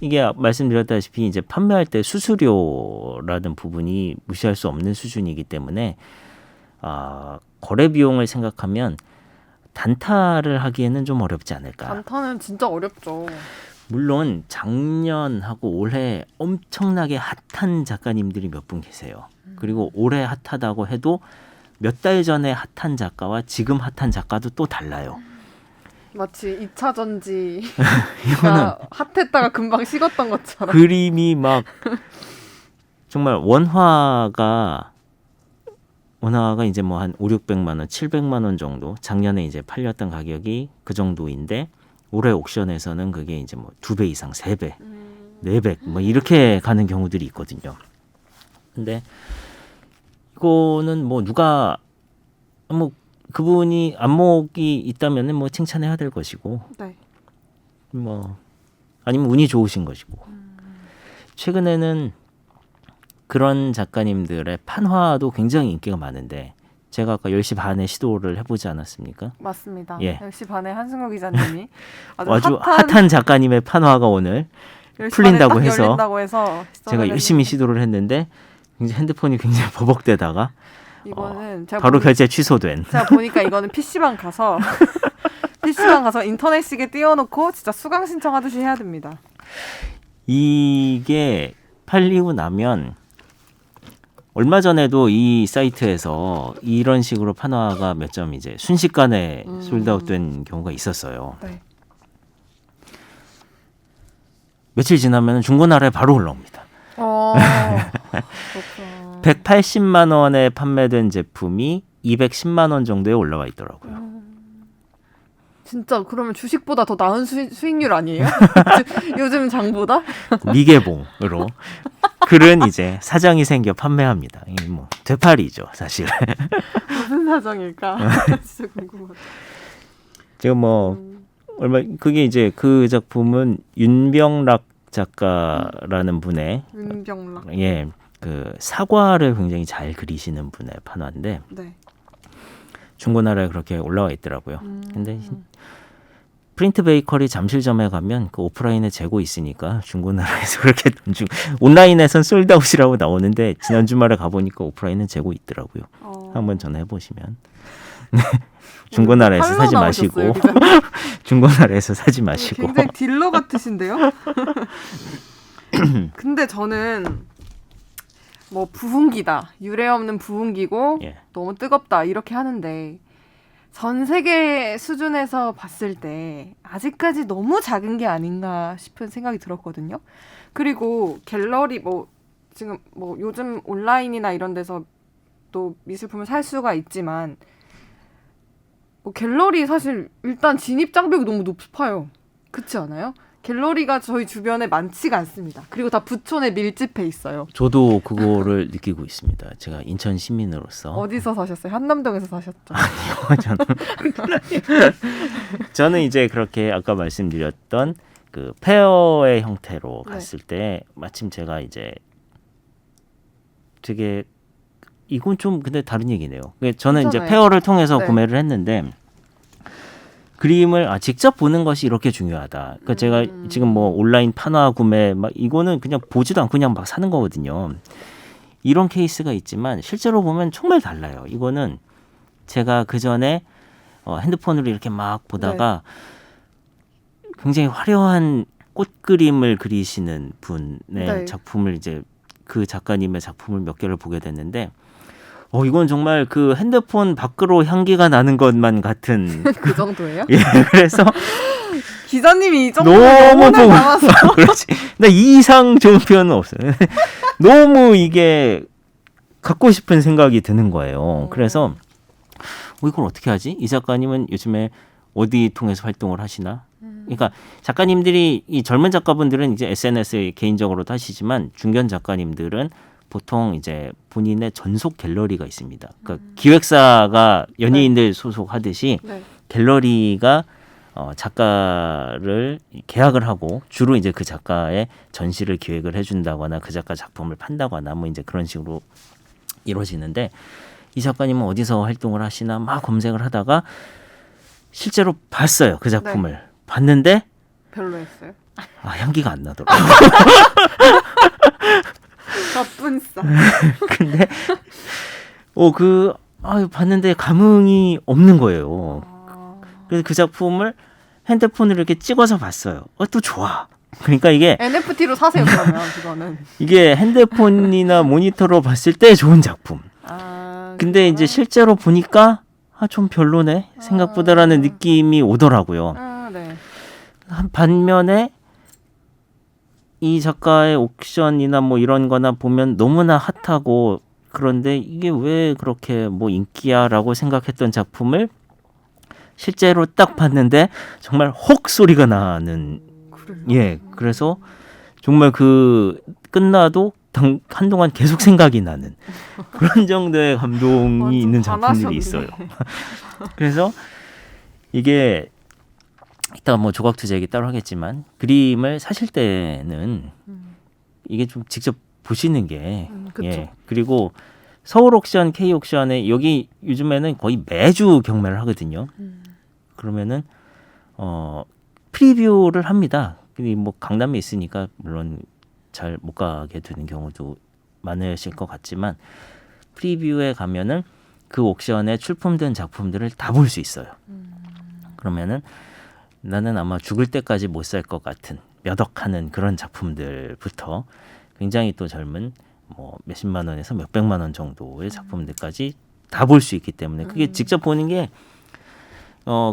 이게 말씀드렸다시피 이제 판매할 때 수수료라는 부분이 무시할 수 없는 수준이기 때문에 거래 비용을 생각하면 단타를 하기에는 좀 어렵지 않을까. 단타는 진짜 어렵죠. 물론 작년하고 올해 엄청나게 핫한 작가님들이 몇 분 계세요. 그리고 올해 핫하다고 해도 몇 달 전에 핫한 작가와 지금 핫한 작가도 또 달라요. 마치 2차 전지가 이거는 핫했다가 금방 식었던 것처럼. 그림이 막 정말 원화가 이제 뭐 한 5,600만 원, 700만 원 정도 작년에 이제 팔렸던 가격이 그 정도인데 올해 옥션에서는 그게 이제 뭐 2배 이상, 3배, 400 뭐 이렇게 가는 경우들이 있거든요. 근데 이거는 뭐 누가 뭐 그분이 안목이 있다면은 뭐 칭찬해야 될 것이고 네. 뭐 아니면 운이 좋으신 것이고 최근에는 그런 작가님들의 판화도 굉장히 인기가 많은데 제가 아까 10시 반에 시도를 해보지 않았습니까? 맞습니다. 예. 10시 반에 한승우 기자님이 아주 핫한 작가님의 판화가 오늘 풀린다고 해서 열린다고 해서 제가 열심히 시도를 했는데 핸드폰이 굉장히 버벅대다가 이거는 제가 바로 결제 취소된. 제가 보니까 이거는 PC방 가서 인터넷식에 띄워놓고 진짜 수강 신청하듯이 해야 됩니다. 이게 팔리고 나면 얼마 전에도 이 사이트에서 이런 식으로 판화가 몇 점 이제 순식간에 솔드아웃된 경우가 있었어요. 네. 며칠 지나면 중고나라에 바로 올라옵니다. 그렇구나. 180만 원에 판매된 제품이 210만 원 정도에 올라와 있더라고요. 진짜 그러면 주식보다 더 나은 수익률 아니에요? 요즘 장보다? 미개봉으로 글은 이제 사정이 생겨 판매합니다. 이게 뭐 되팔이죠, 사실. 무슨 사정일까? 진짜 궁금하다. 지금 뭐 얼마 그게 이제 그 작품은 윤병락 작가라는 분의 윤병락. 그 사과를 굉장히 잘 그리시는 분의 판화인데 네. 중고나라에 그렇게 올라와 있더라고요. 근데 프린트 베이커리 잠실점에 가면 그 오프라인에 재고 있으니까 중고나라에서 그렇게 온라인에선 솔드아웃이라고 나오는데 지난 주말에 가보니까 오프라인은 재고 있더라고요. 한번 전화해 보시면 중고나라에서 사지 마시고 중고나라에서 사지 마시고. 굉장히 딜러 같으신데요? 근데 저는 뭐 부흥기다, 유례 없는 부흥기고 너무 뜨겁다 이렇게 하는데 전 세계 수준에서 봤을 때 아직까지 너무 작은 게 아닌가 싶은 생각이 들었거든요. 그리고 갤러리 뭐 지금 뭐 요즘 온라인이나 이런 데서 또 미술품을 살 수가 있지만 뭐 갤러리 사실 일단 진입 장벽이 너무 높아요. 그렇지 않아요? 갤러리가 저희 주변에 많지가 않습니다. 그리고 다 부촌에 밀집해 있어요. 저도 그거를 느끼고 있습니다. 제가 인천 시민으로서. 어디서 사셨어요? 한남동에서 사셨죠? 아니요, 저는 이제 그렇게 아까 말씀드렸던 그 페어의 형태로 갔을 때 마침 제가 이제 되게 이건 좀 근데 다른 얘기네요. 저는 이제 페어를 통해서 구매를 했는데 그림을 직접 보는 것이 이렇게 중요하다. 그러니까 제가 지금 뭐 온라인 판화 구매 막 이거는 그냥 보지도 않고 그냥 막 사는 거거든요. 이런 케이스가 있지만 실제로 보면 정말 달라요. 이거는 제가 그 전에 핸드폰으로 이렇게 막 보다가 굉장히 화려한 꽃 그림을 그리시는 분의 작품을 이제 그 작가님의 작품을 몇 개를 보게 됐는데 이건 정말 그 핸드폰 밖으로 향기가 나는 것만 같은 그 정도예요? 예, 그래서 기자님이 이 정도 너무 영혼을 보고 담아서 그렇지. 나 이 이상 좋은 표현은 없어요. 너무 이게 갖고 싶은 생각이 드는 거예요. 그래서 이걸 어떻게 하지? 이 작가님은 요즘에 어디 통해서 활동을 하시나? 그러니까 작가님들이 이 젊은 작가분들은 이제 SNS에 개인적으로도 하시지만 중견 작가님들은 보통 이제 본인의 전속 갤러리가 있습니다. 그러니까 기획사가 연예인들 소속하듯이 네. 갤러리가 작가를 계약을 하고 주로 이제 그 작가의 전시를 기획을 해준다거나 그 작가 작품을 판다거나 뭐 이제 그런 식으로 이루어지는데 이 작가님은 어디서 활동을 하시나 막 검색을 하다가 실제로 봤어요. 그 작품을. 네. 봤는데 별로였어요. 향기가 안 나더라고요. 저뿐싸. 근데 봤는데 감흥이 없는 거예요. 그래서 그 작품을 핸드폰으로 이렇게 찍어서 봤어요. 또 좋아. 그러니까 이게 NFT로 사세요 그러면 그거는. 이게 핸드폰이나 모니터로 봤을 때 좋은 작품. 근데 이제 실제로 보니까 좀 별로네 생각보다라는 느낌이 오더라고요. 네. 반면에 이 작가의 옥션이나 뭐 이런 거나 보면 너무나 핫하고 그런데 이게 왜 그렇게 뭐 인기야라고 생각했던 작품을 실제로 딱 봤는데 정말 혹 소리가 나는 그래요? 예 그래서 정말 그 끝나도 한동안 계속 생각이 나는 그런 정도의 감동이 있는 작품들이 있어요. 그래서 이게 이따 뭐 조각 투자 얘기 따로 하겠지만 그림을 사실 때는 이게 좀 직접 보시는 게 예. 그리고 서울 옥션, K 옥션에 여기 요즘에는 거의 매주 경매를 하거든요. 그러면은 프리뷰를 합니다. 근데 뭐 강남에 있으니까 물론 잘 못 가게 되는 경우도 많으실 것 같지만 프리뷰에 가면은 그 옥션에 출품된 작품들을 다 볼 수 있어요. 그러면은 나는 아마 죽을 때까지 못 살 것 같은 몇 억 하는 그런 작품들부터 굉장히 또 젊은 뭐 몇십만 원에서 몇백만 원 정도의 작품들까지 다 볼 수 있기 때문에 그게 직접 보는 게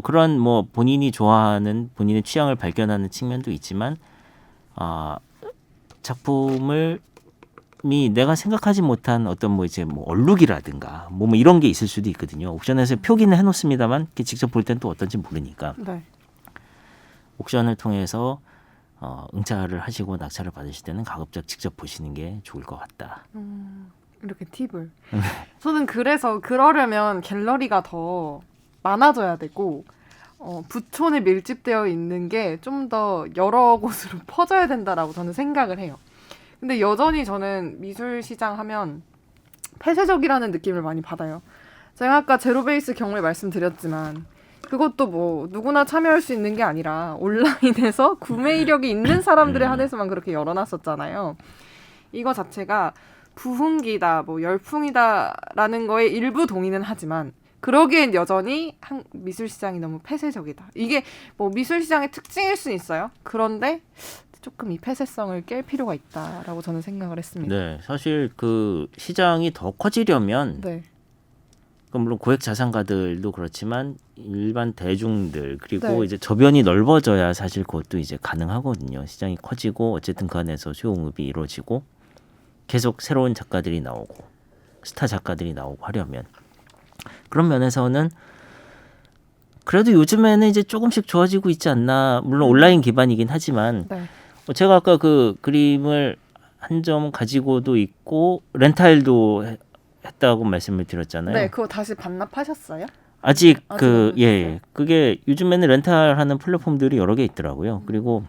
그런 뭐 본인이 좋아하는 본인의 취향을 발견하는 측면도 있지만 작품을 내가 생각하지 못한 어떤 뭐 이제 뭐 얼룩이라든가 뭐 이런 게 있을 수도 있거든요. 옥션에서 표기는 해놓습니다만 직접 볼 땐 또 어떤지 모르니까 네. 옥션을 통해서 응찰을 하시고 낙찰을 받으실 때는 가급적 직접 보시는 게 좋을 것 같다. 이렇게 팁을. 저는 그래서 그러려면 갤러리가 더 많아져야 되고 부촌에 밀집되어 있는 게 좀 더 여러 곳으로 퍼져야 된다라고 저는 생각을 해요. 근데 여전히 저는 미술 시장 하면 폐쇄적이라는 느낌을 많이 받아요. 제가 아까 제로베이스 경매 말씀드렸지만 그것도 뭐 누구나 참여할 수 있는 게 아니라 온라인에서 구매 이력이 있는 사람들에 한해서만 그렇게 열어놨었잖아요. 이거 자체가 부흥기다, 뭐 열풍이다라는 거에 일부 동의는 하지만 그러기엔 여전히 미술 시장이 너무 폐쇄적이다. 이게 뭐 미술 시장의 특징일 수는 있어요. 그런데 조금 이 폐쇄성을 깰 필요가 있다라고 저는 생각을 했습니다. 네, 사실 그 시장이 더 커지려면 네. 물론 고액 자산가들도 그렇지만 일반 대중들 그리고 네. 이제 저변이 넓어져야 사실 그것도 이제 가능하거든요. 시장이 커지고 어쨌든 그 안에서 수요응급이 이루어지고 계속 새로운 작가들이 나오고 스타 작가들이 나오고 하려면 그런 면에서는 그래도 요즘에는 이제 조금씩 좋아지고 있지 않나. 물론 온라인 기반이긴 하지만 네. 제가 아까 그 그림을 한 점 가지고도 있고 렌탈도 했다고 말씀을 드렸잖아요. 네, 그거 다시 반납하셨어요? 아직 안 그게 요즘에는 렌탈하는 플랫폼들이 여러 개 있더라고요. 그리고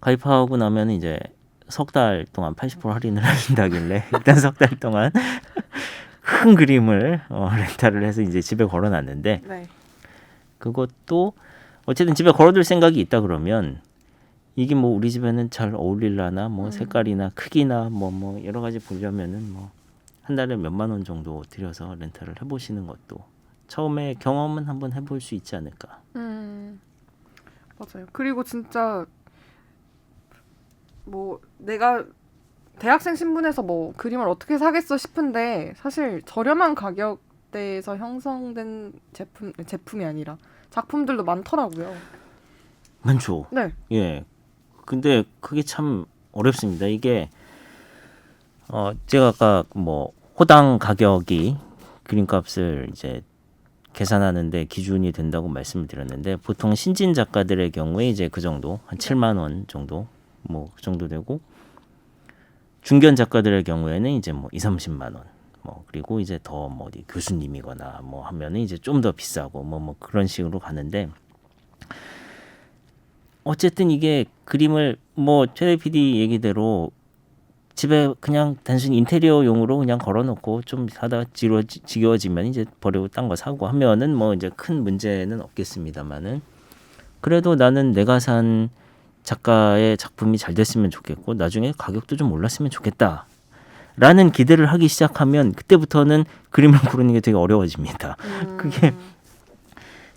가입하고 나면 이제 석 달 동안 80% 할인을 하신다길래 일단 석 달 동안 큰 그림을 렌탈을 해서 이제 집에 걸어놨는데 네. 그것도 어쨌든 집에 걸어둘 생각이 있다 그러면 이게 뭐 우리 집에는 잘 어울릴라나 뭐 색깔이나 크기나 뭐 여러 가지 보려면은 뭐 한 달에 몇만 원 정도 들여서 렌탈을 해보시는 것도 처음에 경험은 한번 해볼 수 있지 않을까. 맞아요. 그리고 진짜 뭐 내가 대학생 신분에서 뭐 그림을 어떻게 사겠어 싶은데 사실 저렴한 가격대에서 형성된 제품이 아니라 작품들도 많더라고요. 많죠. 네. 예. 근데 그게 참 어렵습니다. 이게 제가 아까 뭐 호당 가격이 그림값을 이제 계산하는데 기준이 된다고 말씀을 드렸는데 보통 신진 작가들의 경우에 이제 그 정도 한 7만 원 정도 뭐 그 정도 되고 중견 작가들의 경우에는 이제 뭐 2, 30만 원 뭐 그리고 이제 더 뭐 어디 교수님이거나 뭐 하면은 이제 좀 더 비싸고 뭐 그런 식으로 가는데 어쨌든 이게 그림을 뭐 최대 PD 얘기대로 집에 그냥 단순히 인테리어용으로 그냥 걸어놓고 좀 하다가 지겨워지면 이제 버리고 딴 거 사고 하면은 뭐 이제 큰 문제는 없겠습니다만은 그래도 나는 내가 산 작가의 작품이 잘 됐으면 좋겠고 나중에 가격도 좀 올랐으면 좋겠다 라는 기대를 하기 시작하면 그때부터는 그림을 고르는 게 되게 어려워집니다. 그게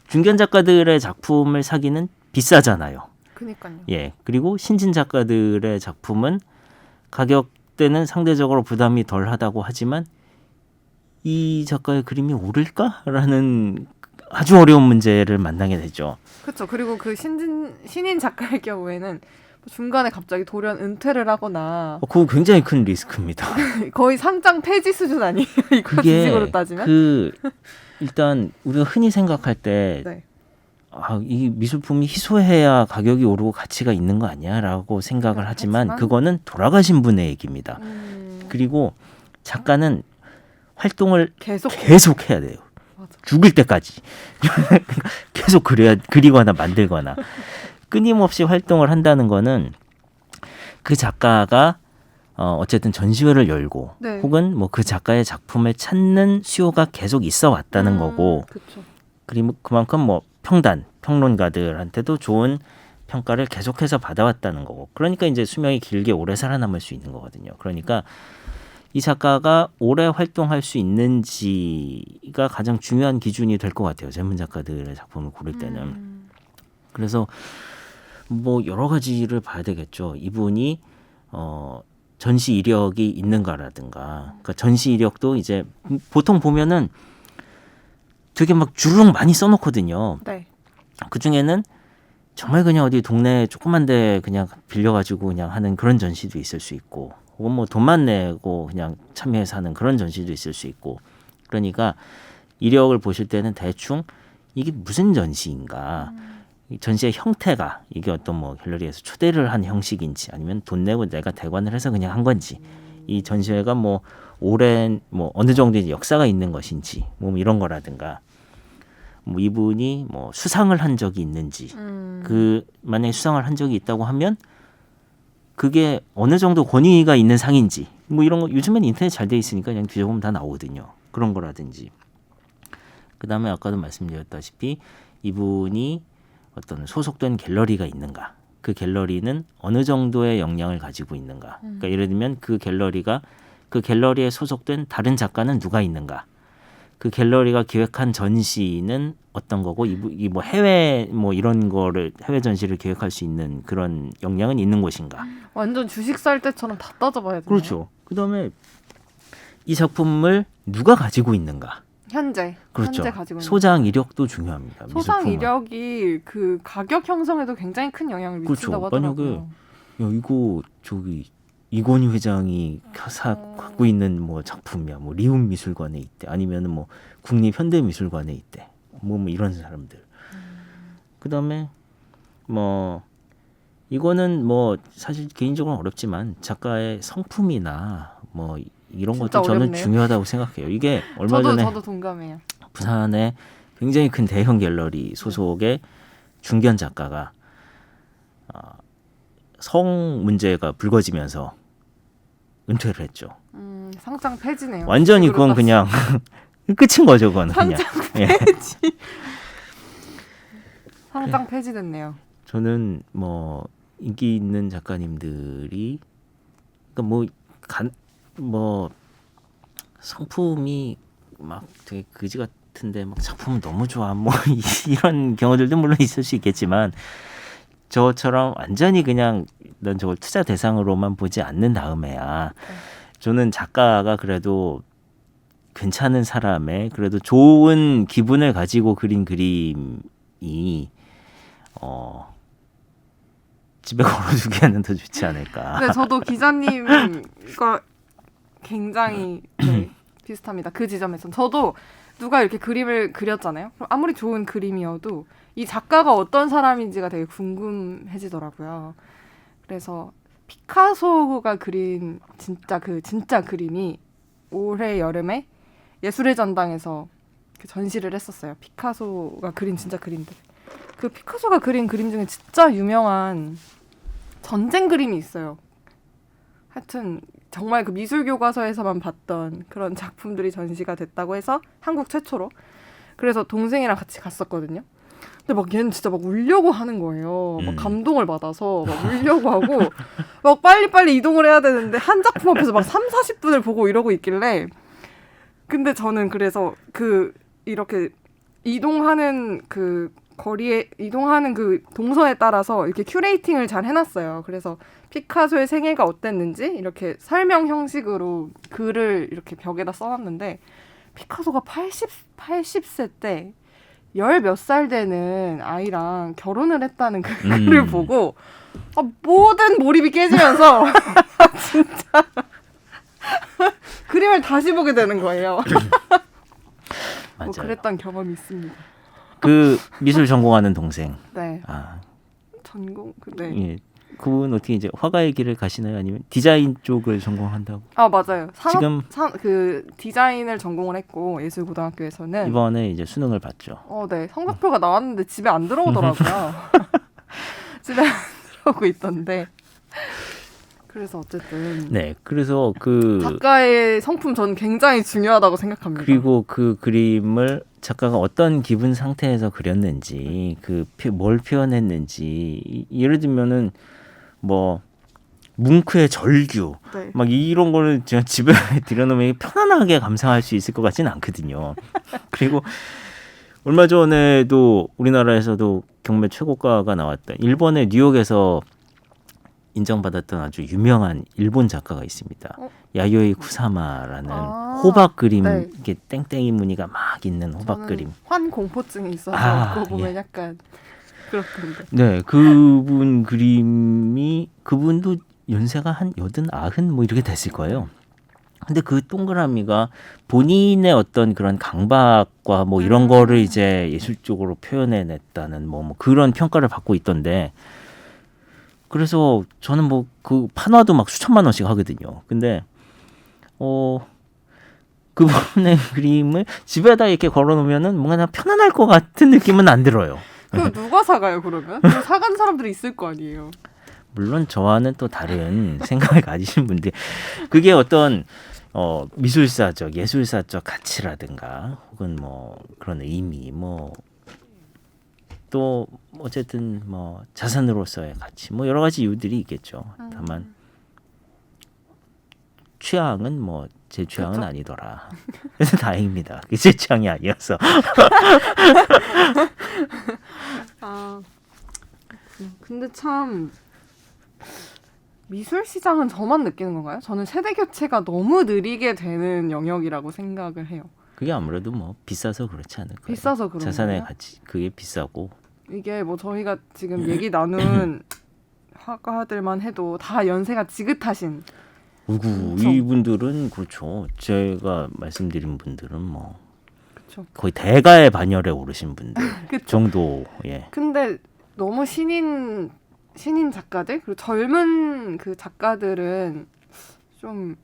중견 작가들의 작품을 사기는 비싸잖아요. 그니까요. 예. 그리고 신진 작가들의 작품은 가격대는 상대적으로 부담이 덜하다고 하지만 이 작가의 그림이 오를까라는 아주 어려운 문제를 만나게 되죠. 그렇죠. 그리고 그 신인 작가의 경우에는 중간에 갑자기 돌연 은퇴를 하거나 그거 굉장히 큰 리스크입니다. 거의 상장 폐지 수준 아니에요? 이거 그게 지식으로 따지면? 일단 우리가 흔히 생각할 때 네. 이 미술품이 희소해야 가격이 오르고 가치가 있는 거 아니야라고 생각을 하지만 그거는 돌아가신 분의 얘기입니다. 그리고 작가는 활동을 계속 해야 돼요. 맞아. 죽을 때까지 계속 그리거나 만들거나 끊임없이 활동을 한다는 거는 그 작가가 어쨌든 전시회를 열고 네. 혹은 뭐 그 작가의 작품을 찾는 수요가 계속 있어 왔다는 거고 그쵸. 그리고 그만큼 뭐 평론가들한테도 좋은 평가를 계속해서 받아왔다는 거고 그러니까 이제 수명이 길게 오래 살아남을 수 있는 거거든요. 그러니까 이 작가가 오래 활동할 수 있는지가 가장 중요한 기준이 될 것 같아요. 젊은 작가들의 작품을 고를 때는. 그래서 뭐 여러 가지를 봐야 되겠죠. 이분이 전시 이력이 있는가라든가 그러니까 전시 이력도 이제 보통 보면은 되게 막 주르륵 많이 써놓거든요. 네. 그 중에는 정말 그냥 어디 동네 조그만 데 그냥 빌려가지고 그냥 하는 그런 전시도 있을 수 있고 혹은 뭐 돈만 내고 그냥 참여해서 하는 그런 전시도 있을 수 있고 그러니까 이력을 보실 때는 대충 이게 무슨 전시인가 이 전시의 형태가 이게 어떤 뭐 갤러리에서 초대를 한 형식인지 아니면 돈 내고 내가 대관을 해서 그냥 한 건지 이 전시회가 뭐 오랜 뭐 어느 정도의 역사가 있는 것인지 뭐 이런 거라든가 뭐 이분이 뭐 수상을 한 적이 있는지 그 만약에 수상을 한 적이 있다고 하면 그게 어느 정도 권위가 있는 상인지 뭐 이런 거 요즘엔 인터넷 잘 돼 있으니까 그냥 뒤져보면 다 나오거든요. 그런 거라든지 그다음에 아까도 말씀드렸다시피 이분이 어떤 소속된 갤러리가 있는가 그 갤러리는 어느 정도의 역량을 가지고 있는가 그러니까 예를 들면 그 갤러리에 소속된 다른 작가는 누가 있는가 그 갤러리가 기획한 전시는 어떤 거고 이 뭐 해외 뭐 이런 거를 해외 전시를 기획할 수 있는 그런 역량은 있는 곳인가 완전 주식 살 때처럼 다 따져봐야 돼요. 그렇죠. 그다음에 이 작품을 누가 가지고 있는가 현재 그렇죠. 현재 가지고 있는 소장 이력도 중요합니다. 소장 미술품은. 이력이 그 가격 형성에도 굉장히 큰 영향을 미친다고 그렇죠. 하더라고요. 만약에 야, 이거 저기 이건희 회장이 갖고 있는 뭐 작품이야. 뭐 리움 미술관에 있대. 아니면은 뭐 국립현대미술관에 있대. 뭐 이런 사람들. 그다음에 뭐 이거는 뭐 사실 개인적으로는 어렵지만 작가의 성품이나 뭐 이런 것도 저는 어렵네요. 중요하다고 생각해요. 이게 얼마 전에 저도 동감해요. 부산에 굉장히 큰 대형 갤러리 소속의 중견 작가가 성 문제가 불거지면서 은퇴를 했죠. 상장 폐지네요. 완전히 그건 그냥 끝인 거죠, 그건 그냥. 상장 예. 폐지. 상장 폐지됐네요. 저는 뭐 인기 있는 작가님들이 그러니까 뭐 성품이 막 되게 그지 같은데 막 작품은 너무 좋아 뭐 이런 경우들도 물론 있을 수 있겠지만 저처럼 완전히 그냥 넌 저걸 투자 대상으로만 보지 않는 다음에야 저는 작가가 그래도 괜찮은 사람의 그래도 좋은 기분을 가지고 그린 그림이 집에 걸어두기에는 더 좋지 않을까. 네, 저도 기자님과 굉장히 비슷합니다. 그 지점에서 저도 누가 이렇게 그림을 그렸잖아요. 그럼 아무리 좋은 그림이어도 이 작가가 어떤 사람인지가 되게 궁금해지더라고요. 그래서 피카소가 그린 진짜 그림이 올해 여름에 예술의 전당에서 전시를 했었어요. 피카소가 그린 진짜 그림들. 그 피카소가 그린 그림 중에 진짜 유명한 전쟁 그림이 있어요. 하여튼 정말 그 미술 교과서에서만 봤던 그런 작품들이 전시가 됐다고 해서 한국 최초로. 그래서 동생이랑 같이 갔었거든요. 근데 막 얘는 진짜 막 울려고 하는 거예요. 막 감동을 받아서 막 울려고 하고 막 빨리빨리 이동을 해야 되는데 한 작품 앞에서 막 3, 40분을 보고 이러고 있길래 근데 저는 그래서 이렇게 이동하는 거리에 이동하는 동선에 따라서 이렇게 큐레이팅을 잘 해놨어요. 그래서 피카소의 생애가 어땠는지 이렇게 설명 형식으로 글을 이렇게 벽에다 써놨는데 피카소가 80세 때 10몇 살 되는 아이랑 결혼을 했다는 그 글을 보고 모든 몰입이 깨지면서 진짜 그림을 다시 보게 되는 거예요. 맞아요. 그랬던 경험이 있습니다. 그 미술 전공하는 동생. 네. 전공 네. 예. 그분 어떻게 이제 화가의 길을 가시나요? 아니면 디자인 쪽을 전공한다고? 맞아요. 지금 디자인을 전공을 했고 예술고등학교에서는 이번에 이제 수능을 봤죠. 네. 성적표가 나왔는데 집에 안 들어오더라고요. 집에 안 들어오고 있던데. 그래서 어쨌든 네, 그래서 작가의 성품 저는 굉장히 중요하다고 생각합니다. 그리고 그 그림을 작가가 어떤 기분 상태에서 그렸는지, 뭘 표현했는지, 예를 들면은 뭐 뭉크의 절규, 네. 막 이런 거를 제가 집에 들여놓으면 편안하게 감상할 수 있을 것 같지는 않거든요. 그리고 얼마 전에도 우리나라에서도 경매 최고가가 나왔던 일본의 뉴욕에서 인정받았던 아주 유명한 일본 작가가 있습니다. 야요이 쿠사마라는 호박 그림, 네. 이게 땡땡이 무늬가 막 있는 호박 그림. 환 공포증이 있어서 그거 보면 예. 약간 그렇던데. 네, 그분도 연세가 한 80, 90 뭐 이렇게 됐을 거예요. 근데 그 동그라미가 본인의 어떤 그런 강박과 뭐 이런 거를 이제 예술적으로 표현해냈다는 뭐 그런 평가를 받고 있던데. 그래서 저는 뭐 그 판화도 막 수천만 원씩 하거든요. 근데 그분의 그림을 집에다 이렇게 걸어놓으면은 뭔가 편안할 것 같은 느낌은 안 들어요. 그거 누가 사가요 그러면? 그거 사간 사람들이 있을 거 아니에요. 물론 저와는 또 다른 생각을 가지신 분들, 그게 어떤 미술사적, 예술사적 가치라든가 혹은 뭐 그런 의미, 뭐 또 어쨌든 뭐 자산으로서의 가치, 뭐 여러 가지 이유들이 있겠죠. 다만 취향은 뭐 제 취향은 그쵸? 아니더라. 그래서 다행입니다. 그게 제 취향이 아니어서. 근데 참 미술 시장은 저만 느끼는 건가요? 저는 세대 교체가 너무 느리게 되는 영역이라고 생각을 해요. 그게 아무래도 뭐 비싸서 그렇지 않을까요? 비싸서 그런 자산의 거예요? 가치, 그게 비싸고. 이게 뭐 저희가 지금 얘기 나눈 화가들만 해도 다 연세가 지긋하신. 우구, 그쵸. 이분들은 그렇죠. 제가 말씀드린 분들은 뭐 그쵸. 거의 대가의 반열에 오르신 분들 그쵸. 정도. 예. 근데 너무 신인 작가들 그리고 젊은 그 작가들은 좀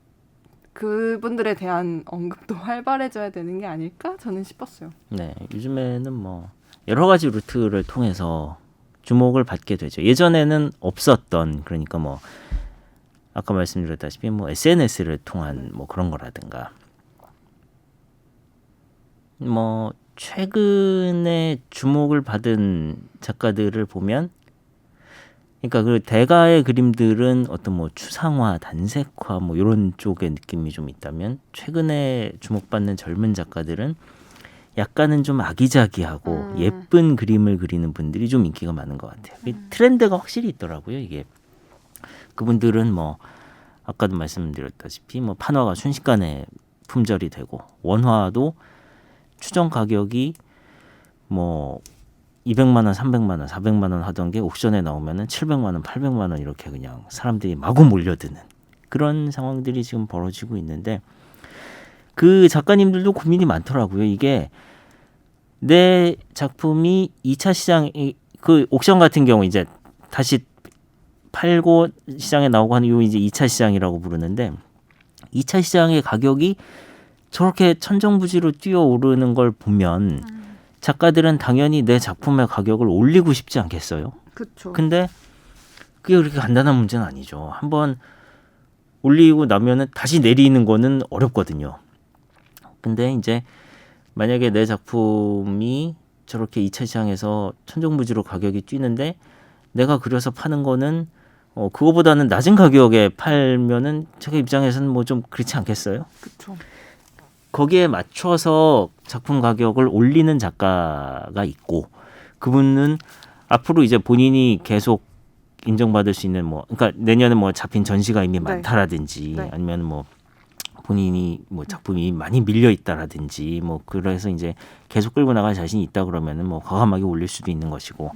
그분들에 대한 언급도 활발해져야 되는 게 아닐까 저는 싶었어요. 네, 요즘에는 뭐 여러 가지 루트를 통해서 주목을 받게 되죠. 예전에는 없었던, 그러니까 뭐 아까 말씀드렸다시피 뭐 SNS를 통한 뭐 그런 거라든가, 뭐 최근에 주목을 받은 작가들을 보면, 그러니까 그 대가의 그림들은 어떤 뭐 추상화, 단색화 뭐 이런 쪽의 느낌이 좀 있다면, 최근에 주목받는 젊은 작가들은 약간은 좀 아기자기하고 예쁜 그림을 그리는 분들이 좀 인기가 많은 것 같아요. 트렌드가 확실히 있더라고요. 이게 그분들은 뭐 아까도 말씀드렸다시피 뭐 판화가 순식간에 품절이 되고 원화도 추정 가격이 뭐 200만 원, 300만 원, 400만 원 하던 게 옥션에 나오면은 700만 원, 800만 원 이렇게 그냥 사람들이 마구 몰려드는 그런 상황들이 지금 벌어지고 있는데 그 작가님들도 고민이 많더라고요. 이게 내 작품이 2차 시장 그 옥션 같은 경우 이제 다시 팔고 시장에 나오고 하는 요 이제 2차 시장이라고 부르는데 2차 시장의 가격이 저렇게 천정부지로 뛰어오르는 걸 보면 작가들은 당연히 내 작품의 가격을 올리고 싶지 않겠어요? 그렇죠. 근데 그게 그렇게 간단한 문제는 아니죠. 한번 올리고 나면은 다시 내리는 거는 어렵거든요. 근데 이제 만약에 내 작품이 저렇게 2차 시장에서 천정부지로 가격이 뛰는데 내가 그려서 파는 거는 그거보다는 낮은 가격에 팔면은 제가 입장에서는 뭐 좀 그렇지 않겠어요? 그렇죠. 거기에 맞춰서 작품 가격을 올리는 작가가 있고 그분은 앞으로 이제 본인이 계속 인정받을 수 있는 뭐 그러니까 내년에 뭐 잡힌 전시가 이미 많다라든지 아니면 뭐 본인이 뭐 작품이 많이 밀려 있다라든지 뭐 그래서 이제 계속 끌고 나갈 자신이 있다 그러면은 뭐 과감하게 올릴 수도 있는 것이고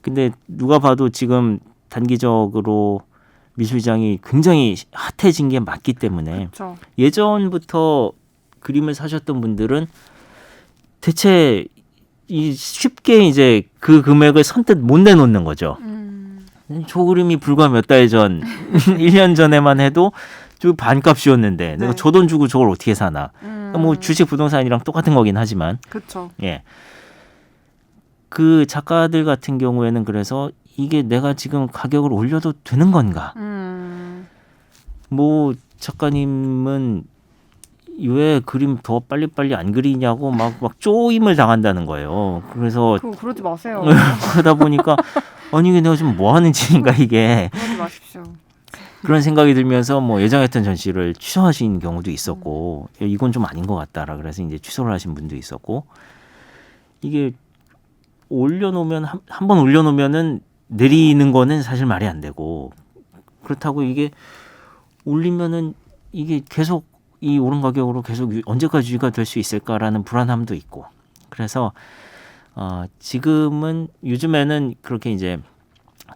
근데 누가 봐도 지금 단기적으로 미술시장이 굉장히 핫해진 게 맞기 때문에 그쵸. 예전부터 그림을 사셨던 분들은 대체 쉽게 이제 그 금액을 선뜻 못 내놓는 거죠. 저 그림이 불과 몇 달 전, 1년 전에만 해도 저 반값이었는데 내가 저 돈 주고 저걸 어떻게 사나. 뭐 주식 부동산이랑 똑같은 거긴 하지만. 그렇죠. 예. 그 작가들 같은 경우에는 그래서 이게 내가 지금 가격을 올려도 되는 건가? 뭐 작가님은 왜 그림 더 빨리빨리 안 그리냐고 막 쪼임을 당한다는 거예요. 그래서 그러지 마세요. 그러다 보니까 아니 이게 내가 지금 뭐 하는 짓인가 이게 그러지 마십시오. 그런 생각이 들면서 뭐 예정했던 전시를 취소하신 경우도 있었고 이건 좀 아닌 것 같다라 그래서 이제 취소를 하신 분도 있었고 이게 올려놓으면 한 번 올려놓으면은 내리는 거는 사실 말이 안 되고 그렇다고 이게 올리면은 이게 계속 이 오른 가격으로 계속 언제까지 유지가 될 수 있을까라는 불안함도 있고 그래서 지금은 요즘에는 그렇게 이제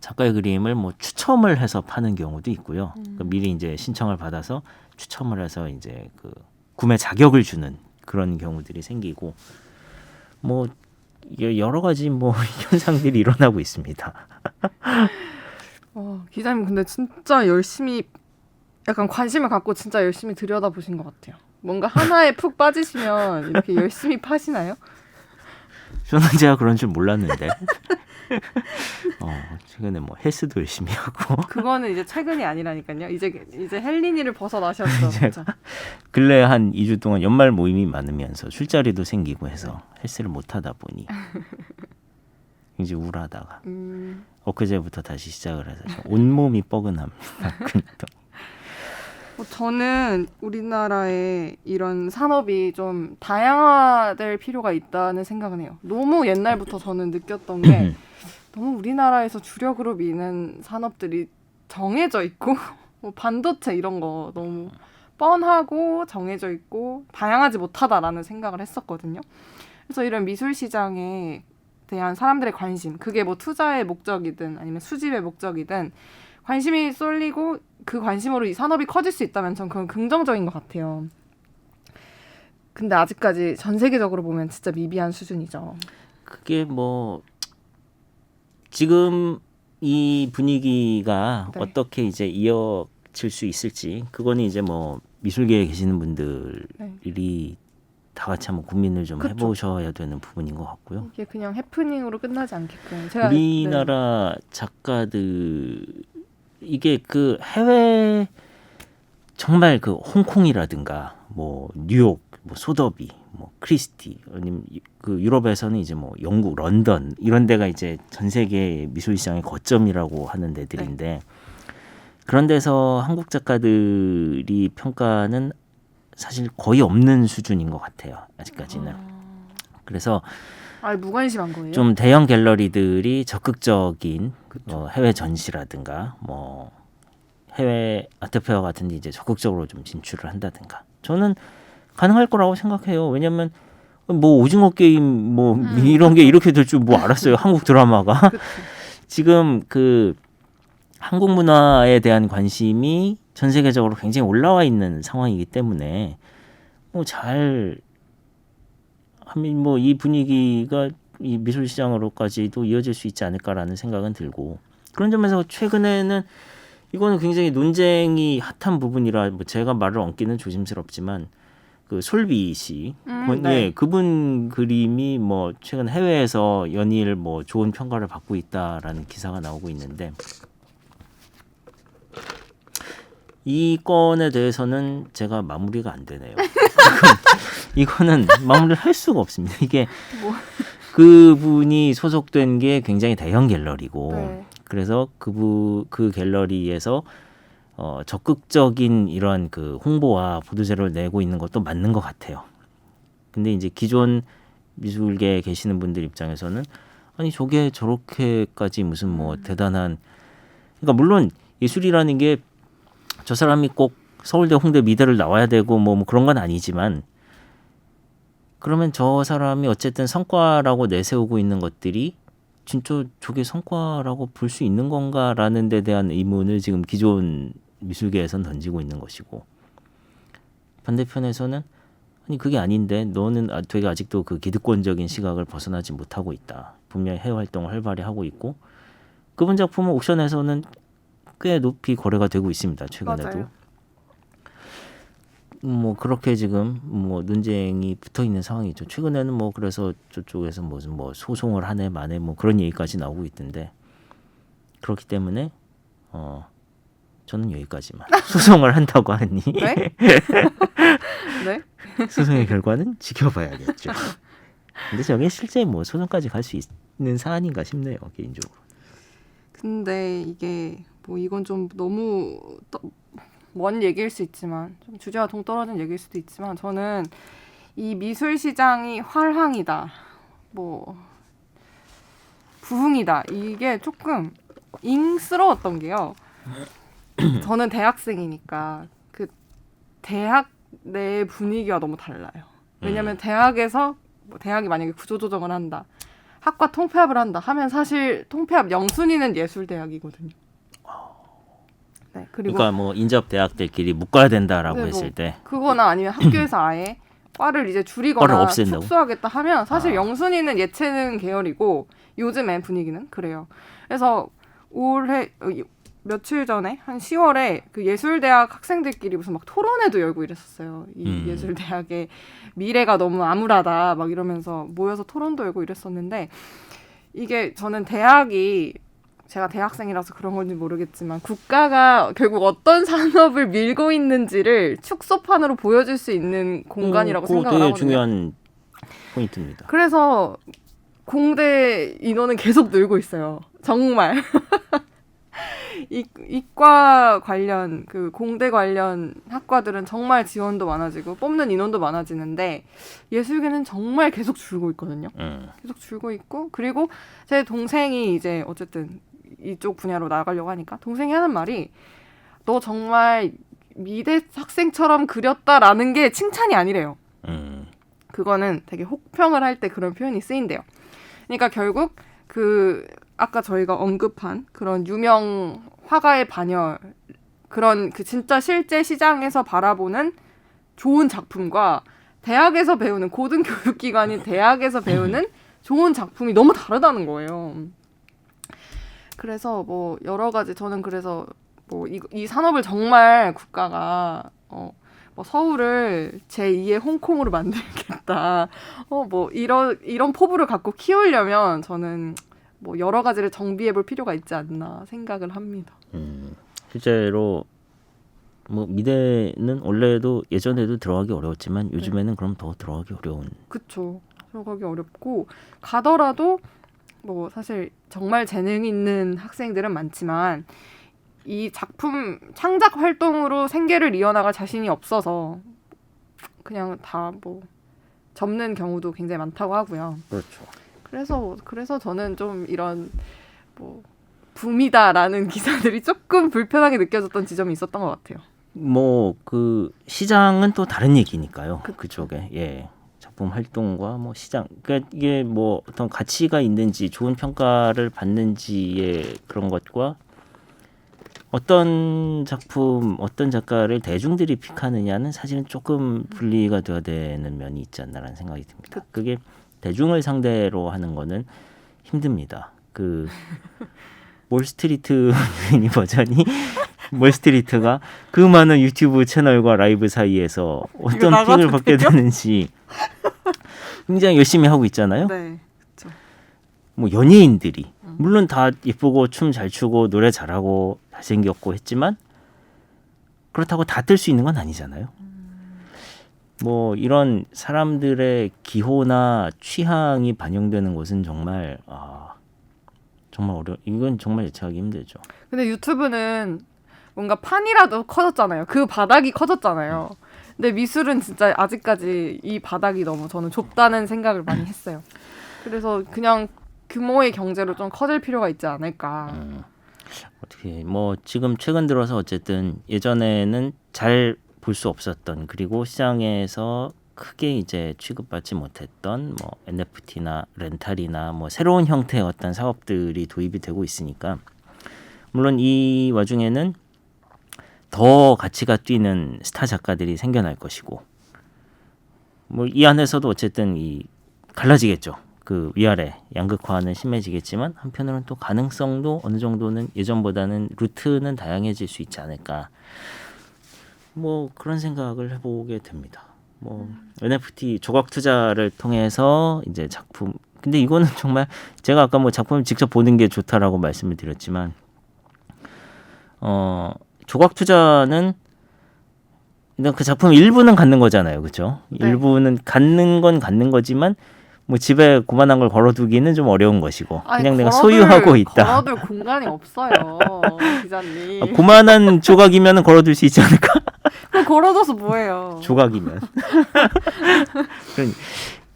작가의 그림을 뭐 추첨을 해서 파는 경우도 있고요. 그러니까 미리 이제 신청을 받아서 추첨을 해서 이제 그 구매 자격을 주는 그런 경우들이 생기고 뭐 여러 가지 뭐 현상들이 일어나고 있습니다. 기자님 근데 진짜 열심히 약간 관심을 갖고 진짜 열심히 들여다보신 것 같아요. 뭔가 하나에 푹 빠지시면 이렇게 열심히 파시나요? 저는 제가 그런 줄 몰랐는데 최근에 뭐 헬스도 열심히 하고 그거는 이제 최근이 아니라니까요. 이제 헬린이를 벗어나셨어. 진짜. 근래 한 2주 동안 연말 모임이 많으면서 술자리도 생기고 해서 헬스를 못 하다 보니 이제 우울하다가 엊그제부터 다시 시작을 해서 온몸이 뻐근합니다. 저는 우리나라의 이런 산업이 좀 다양화될 필요가 있다는 생각은 해요. 너무 옛날부터 저는 느꼈던 게 너무 우리나라에서 주력으로 미는 산업들이 정해져 있고 뭐 반도체 이런 거 너무 뻔하고 정해져 있고 다양하지 못하다라는 생각을 했었거든요. 그래서 이런 미술 시장에 대한 사람들의 관심, 그게 뭐 투자의 목적이든 아니면 수집의 목적이든 관심이 쏠리고 그 관심으로 이 산업이 커질 수 있다면 전 그건 긍정적인 것 같아요. 근데 아직까지 전 세계적으로 보면 진짜 미비한 수준이죠. 그게 뭐 지금 이 분위기가 어떻게 이제 이어질 수 있을지 그거는 이제 뭐 미술계에 계시는 분들이 다 같이 한번 고민을 좀 해보셔야 되는 부분인 것 같고요. 이게 그냥 해프닝으로 끝나지 않게끔 우리나라 작가들 이게 그 해외 정말 그 홍콩이라든가 뭐 뉴욕, 뭐 소더비, 뭐 크리스티 아니면 그 유럽에서는 이제 뭐 영국, 런던 이런 데가 이제 전 세계 미술 시장의 거점이라고 하는 데들인데 그런 데서 한국 작가들이 평가는 사실 거의 없는 수준인 것 같아요. 아직까지는. 그래서 무관심한 거예요? 좀 대형 갤러리들이 적극적인 해외 전시라든가 뭐 해외 아트페어 같은 데 이제 적극적으로 좀 진출을 한다든가 저는 가능할 거라고 생각해요. 왜냐면 뭐 오징어 게임 뭐 이런 게 이렇게 될 줄 뭐 알았어요. 한국 드라마가. 지금 그 한국 문화에 대한 관심이 전 세계적으로 굉장히 올라와 있는 상황이기 때문에 뭐 잘 하면 뭐 이 분위기가 이 미술 시장으로까지도 이어질 수 있지 않을까라는 생각은 들고 그런 점에서 최근에는 이거는 굉장히 논쟁이 핫한 부분이라 뭐 제가 말을 얹기는 조심스럽지만 그 솔비 씨, 네. 그분 그림이 뭐 최근 해외에서 연일 뭐 좋은 평가를 받고 있다라는 기사가 나오고 있는데 이 건에 대해서는 제가 마무리가 안 되네요. 이거는 마무리를 할 수가 없습니다. 이게 그분이 소속된 게 굉장히 대형 갤러리고 네. 그래서 그 갤러리에서 적극적인 이런 그 홍보와 보도자료를 내고 있는 것도 맞는 것 같아요. 근데 이제 기존 미술계에 계시는 분들 입장에서는 아니 저게 저렇게까지 무슨 뭐 대단한 그러니까 물론 예술이라는 게 저 사람이 꼭 서울대 홍대 미대를 나와야 되고 뭐 그런 건 아니지만 그러면 저 사람이 어쨌든 성과라고 내세우고 있는 것들이 진짜 저게 성과라고 볼 수 있는 건가라는 데 대한 의문을 지금 기존 미술계에선 던지고 있는 것이고 반대편에서는 아니 그게 아닌데 너는 되게 아직도 그 기득권적인 시각을 벗어나지 못하고 있다. 분명히 해외 활동을 활발히 하고 있고 그분 작품은 옥션에서는 꽤 높이 거래가 되고 있습니다. 최근에도. 맞아요. 뭐 그렇게 지금 뭐 논쟁이 붙어 있는 상황이죠. 최근에는 뭐 그래서 저쪽에서 무슨 뭐 소송을 하네 마네 뭐 그런 얘기까지 나오고 있던데 그렇기 때문에 저는 여기까지만 소송을 한다고 하니 네? 네? 소송의 결과는 지켜봐야겠죠. 근데 저게 실제 뭐 소송까지 갈 수 있는 사안인가 싶네요 개인적으로. 근데 이게 뭐 이건 좀 너무 먼 얘기일 수 있지만 좀 주제와 동떨어진 얘기일 수도 있지만 저는 이 미술 시장이 활황이다, 뭐 부흥이다 이게 조금 잉스러웠던 게요. 저는 대학생이니까 그 대학 내 분위기와 너무 달라요. 왜냐하면 대학에서 뭐 대학이 만약에 구조조정을 한다, 학과 통폐합을 한다 하면 사실 통폐합 영순위는 예술대학이거든요. 네, 그리고 그러니까 뭐 인접 대학들끼리 묶어야 된다라고 네, 했을 때 그거나 아니면 학교에서 아예 과를 이제 줄이거나 축소하겠다 하면 사실 영순위는 예체능 계열이고 요즘의 분위기는 그래요. 그래서 올해 며칠 전에 한 10월에 그 예술대학 학생들끼리 무슨 막 토론회도 열고 이랬었어요. 이 예술대학의 미래가 너무 암울하다 막 이러면서 모여서 토론도 열고 이랬었는데 이게 저는 대학이 제가 대학생이라서 그런 건지 모르겠지만 국가가 결국 어떤 산업을 밀고 있는지를 축소판으로 보여줄 수 있는 공간이라고 생각을 하거든요. 되게 중요한 포인트입니다. 그래서 공대 인원은 계속 늘고 있어요. 정말. 이과 관련 그 공대 관련 학과들은 정말 지원도 많아지고 뽑는 인원도 많아지는데 예술계는 정말 계속 줄고 있거든요. 계속 줄고 있고 그리고 제 동생이 이제 어쨌든 이쪽 분야로 나가려고 하니까 동생이 하는 말이 너 정말 미대 학생처럼 그렸다라는 게 칭찬이 아니래요. 그거는 되게 혹평을 할 때 그런 표현이 쓰인대요. 그러니까 결국 그 아까 저희가 언급한 그런 유명 화가의 반열 그런 그 진짜 실제 시장에서 바라보는 좋은 작품과 대학에서 배우는 고등교육기관인 대학에서 배우는 좋은 작품이 너무 다르다는 거예요. 그래서 뭐 여러 가지 저는 그래서 뭐 이 산업을 정말 국가가 뭐 서울을 제2의 홍콩으로 만들겠다. 뭐 이런 포부를 갖고 키우려면 저는 뭐 여러 가지를 정비해 볼 필요가 있지 않나 생각을 합니다. 실제로 뭐 미대는 원래도 예전에도 들어가기 어려웠지만 요즘에는 그럼 더 들어가기 어려운. 그렇죠. 들어가기 어렵고 가더라도 뭐 사실 정말 재능 있는 학생들은 많지만 이 작품 창작 활동으로 생계를 이어나갈 자신이 없어서 그냥 다 뭐 접는 경우도 굉장히 많다고 하고요. 그렇죠. 그래서 저는 좀 이런 뭐 붐이다라는 기사들이 조금 불편하게 느껴졌던 지점이 있었던 것 같아요. 뭐 그 시장은 또 다른 얘기니까요. 그쪽에 예. 작품 활동과 뭐 시장, 그러니까 이게 뭐 어떤 가치가 있는지 좋은 평가를 받는지의 그런 것과 어떤 작품, 어떤 작가를 대중들이 픽하느냐는 사실은 조금 분리가 돼야 되는 면이 있지 않나라는 생각이 듭니다. 그게 대중을 상대로 하는 거는 힘듭니다. 그 몰스트리트 유인이 버전이 몰스트리트가 그 많은 유튜브 채널과 라이브 사이에서 어떤 픽을 받게 되는지 굉장히 열심히 하고 있잖아요. 네, 그렇죠. 뭐 연예인들이 물론 다 예쁘고 춤 잘 추고 노래 잘하고 잘생겼고 했지만 그렇다고 다 뜰 수 있는 건 아니잖아요. 뭐 이런 사람들의 기호나 취향이 반영되는 것은 정말 정말 이건 정말 예측하기 힘들죠. 근데 유튜브는 뭔가 판이라도 커졌잖아요. 그 바닥이 커졌잖아요. 근데 미술은 진짜 아직까지 이 바닥이 너무 저는 좁다는 생각을 많이 했어요. 그래서 그냥 규모의 경제로 좀 커질 필요가 있지 않을까. 어떻게 뭐 지금 최근 들어서 어쨌든 예전에는 잘 볼 수 없었던 그리고 시장에서 크게 이제 취급받지 못했던 뭐 NFT나 렌탈이나 뭐 새로운 형태의 어떤 사업들이 도입이 되고 있으니까 물론 이 와중에는 더 가치가 뛰는 스타 작가들이 생겨날 것이고 뭐 이 안에서도 어쨌든 이 갈라지겠죠. 그 위아래 양극화는 심해지겠지만 한편으로는 또 가능성도 어느 정도는 예전보다는 루트는 다양해질 수 있지 않을까. 뭐 그런 생각을 해보게 됩니다. 뭐 NFT 조각 투자를 통해서 이제 작품 근데 이거는 정말 제가 아까 뭐 작품을 직접 보는 게 좋다라고 말씀을 드렸지만 조각 투자는 그 작품 일부는 갖는 거잖아요, 그렇죠? 네. 일부는 갖는 건 갖는 거지만 뭐 집에 그만한 걸 걸어두기는 좀 어려운 것이고 그냥 내가 소유하고 있다. 걸어둘 공간이 없어요, 기자님. 그만한 조각이면 걸어둘 수 있지 않을까? 그럼 걸어둬서 뭐해요? 조각이면.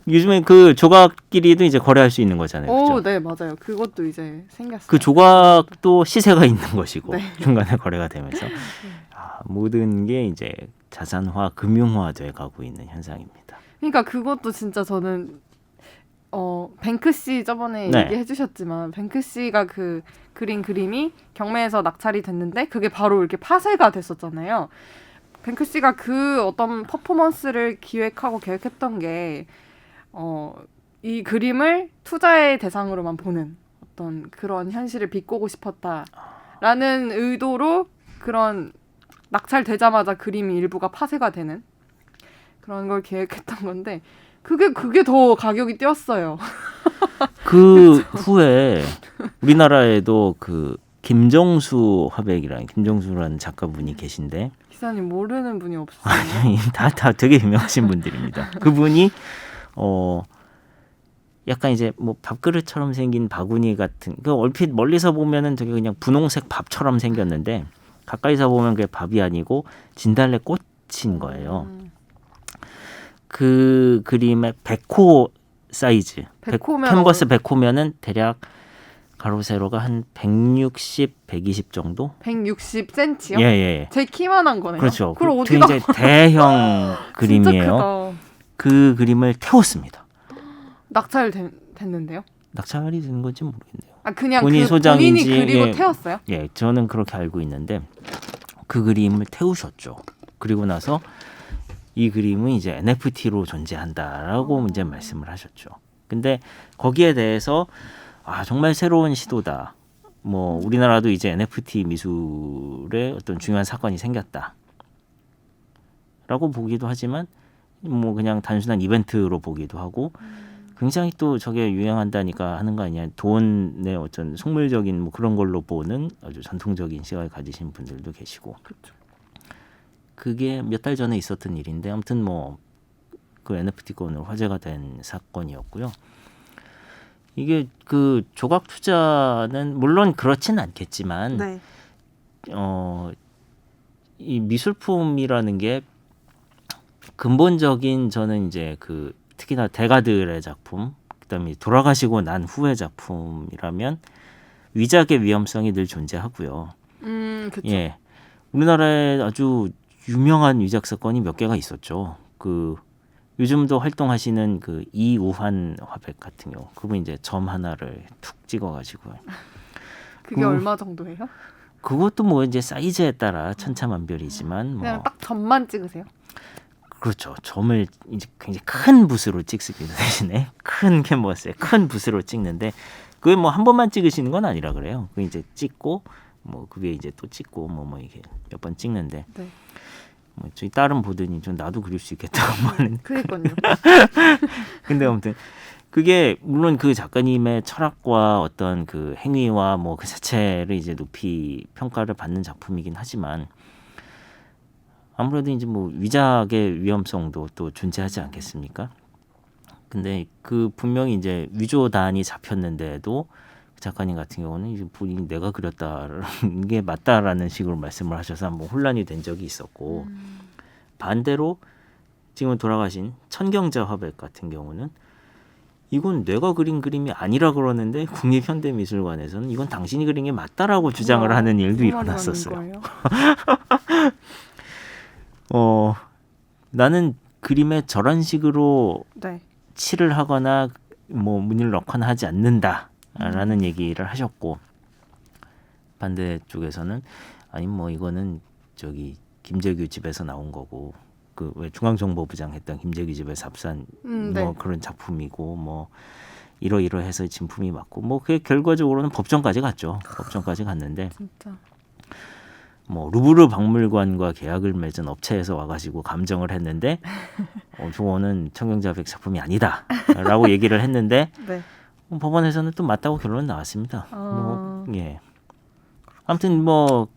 요즘에 그 조각끼리도 이제 거래할 수 있는 거잖아요. 오, 그렇죠? 네, 맞아요. 그것도 이제 생겼어요. 그 조각도 시세가 있는 것이고 네. 중간에 거래가 되면서 모든 게 이제 자산화, 금융화 돼 가고 있는 현상입니다. 그러니까 그것도 진짜 저는 뱅크씨 저번에 네. 얘기해 주셨지만 뱅크씨가 그 그린 그림이 경매에서 낙찰이 됐는데 그게 바로 이렇게 파쇄가 됐었잖아요. 뱅크씨가 그 어떤 퍼포먼스를 기획하고 계획했던 게 이 그림을 투자의 대상으로만 보는 어떤 그런 현실을 비꼬고 싶었다라는 의도로 그런 낙찰되자마자 그림이 일부가 파쇄가 되는 그런 걸 계획했던 건데 그게 더 가격이 뛰었어요. 그 후에 우리나라에도 그 김정수 화백이라는 김정수라는 작가분이 계신데 기사님 모르는 분이 없어요. 다 되게 유명하신 분들입니다. 그분이 약간 이제 뭐 밥그릇처럼 생긴 바구니 같은 그 얼핏 멀리서 보면은 되게 그냥 분홍색 밥처럼 생겼는데 가까이서 보면 그게 밥이 아니고 진달래 꽃인 거예요. 그 그림의 100호 사이즈, 100호면 캔버스 100호면은 대략 가로 세로가 한 160, 120 정도? 160cm요? 예. 제 키만한 거네요. 그렇죠. 그걸 어디다 굉장히 대형 그림이에요. 진짜 크다. 그 그림을 태웠습니다. 낙찰 됐는데요? 낙찰이 되는 건지 모르겠네요. 그냥 본인 소장인지, 본인이 그리고 예. 태웠어요? 예, 저는 그렇게 알고 있는데 그 그림을 태우셨죠. 그리고 나서 이 그림은 이제 NFT로 존재한다라고 이제 말씀을 하셨죠. 근데 거기에 대해서 정말 새로운 시도다. 뭐 우리나라도 이제 NFT 미술에 어떤 중요한 사건이 생겼다라고 보기도 하지만 뭐 그냥 단순한 이벤트로 보기도 하고 굉장히 또 저게 유행한다니까 하는 거 아니야. 돈의 어떤 속물적인 뭐 그런 걸로 보는 아주 전통적인 시각을 가지신 분들도 계시고. 그렇죠. 그게 몇 달 전에 있었던 일인데 아무튼 뭐 그 NFT권으로 화제가 된 사건이었고요. 이게 그 조각 투자는 물론 그렇진 않겠지만 네. 이 미술품이라는 게 근본적인 저는 이제 그 특히나 대가들의 작품, 그다음에 돌아가시고 난 후의 작품이라면 위작의 위험성이 늘 존재하고요. 그쵸. 예, 우리나라에 아주 유명한 위작 사건이 몇 개가 있었죠. 그 요즘도 활동하시는 그 이우환 화백 같은 경우, 그분 이제 점 하나를 툭 찍어가지고요. 그게 얼마 정도예요? 그것도 뭐 이제 사이즈에 따라 천차만별이지만 뭐 그냥 딱 점만 찍으세요? 그렇죠. 점을 이제 굉장히 큰 붓으로 찍습니다. 대신에 큰 캔버스에 큰 붓으로 찍는데 그게 뭐 한 번만 찍으시는 건 아니라 그래요. 그 이제 찍고 뭐 그 위에 이제 또 찍고 뭐 이렇게 몇 번 찍는데 네. 뭐 저희 딸은 보더니 좀 나도 그릴 수 있겠다고 하는. 그니까요. 근데 아무튼 그게 물론 그 작가님의 철학과 어떤 그 행위와 뭐 그 자체를 이제 높이 평가를 받는 작품이긴 하지만 아무래도 이제 뭐 위작의 위험성도 또 존재하지 않겠습니까? 근데 그 분명히 이제 위조단이 잡혔는데도 작가님 같은 경우는 이제 본인이 내가 그렸다는 게 맞다라는 식으로 말씀을 하셔서 한번 혼란이 된 적이 있었고 반대로 지금 돌아가신 천경자 화백 같은 경우는 이건 내가 그린 그림이 아니라 그러는데 국립현대미술관에서는 이건 당신이 그린 게 맞다라고 주장을 하는 일도 일어났었어요. 나는 그림에 저런 식으로 네. 칠을 하거나 뭐 무늬를 넣거나 하지 않는다라는 얘기를 하셨고 반대 쪽에서는 아니 뭐 이거는 저기 김재규 집에서 나온 거고 그 왜 중앙정보부장 했던 김재규 집에서 합산 뭐 네. 그런 작품이고 뭐 이러이러해서 진품이 맞고 뭐 그게 결과적으로는 법정까지 갔죠. 법정까지 갔는데 진짜. 뭐 루브르 박물관과 계약을 맺은 업체에서 와가지고 감정을 했는데 저거는 천경자백 작품이 아니다라고 얘기를 했는데 네. 법원에서는 또 맞다고 결론 나왔습니다. 예. 아무튼 뭐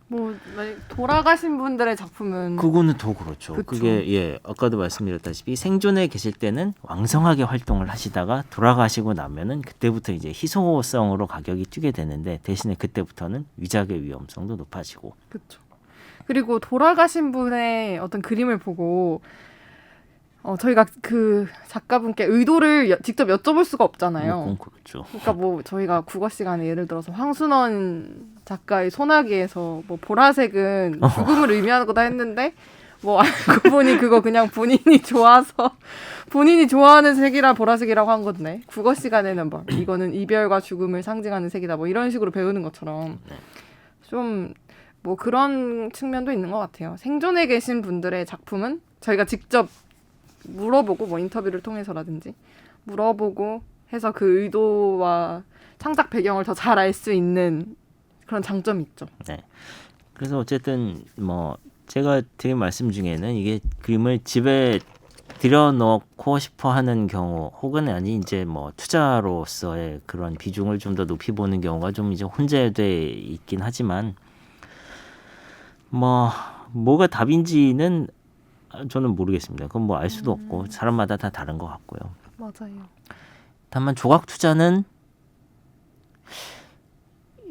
돌아가신 분들의 작품은 그거는 더 그렇죠. 그쵸. 그게 예 아까도 말씀드렸다시피 생존에 계실 때는 왕성하게 활동을 하시다가 돌아가시고 나면은 그때부터 이제 희소성으로 가격이 뛰게 되는데 대신에 그때부터는 위작의 위험성도 높아지고. 그렇죠. 그리고 돌아가신 분의 어떤 그림을 보고 저희가 그 작가분께 의도를 직접 여쭤볼 수가 없잖아요. 그렇죠. 그러니까 뭐 저희가 국어 시간에 예를 들어서 황순원 작가의 소나기에서 뭐 보라색은 죽음을 의미하는 거다 했는데 뭐 알고 보니 그거 그냥 본인이 좋아서 본인이 좋아하는 색이라 보라색이라고 한 건데 국어 시간에는 뭐 이거는 이별과 죽음을 상징하는 색이다 뭐 이런 식으로 배우는 것처럼 좀 뭐 그런 측면도 있는 것 같아요. 생존에 계신 분들의 작품은 저희가 직접 물어보고 뭐 인터뷰를 통해서라든지 물어보고 해서 그 의도와 창작 배경을 더 잘 알 수 있는 그런 장점이 있죠. 네. 그래서 어쨌든 뭐 제가 드린 말씀 중에는 이게 그림을 집에 들여놓고 싶어하는 경우 혹은 아니 이제 뭐 투자로서의 그런 비중을 좀 더 높이 보는 경우가 좀 이제 혼재돼 있긴 하지만 뭐가 답인지는 저는 모르겠습니다. 그건 뭐 알 수도 없고 사람마다 다 다른 것 같고요. 맞아요. 다만 조각 투자는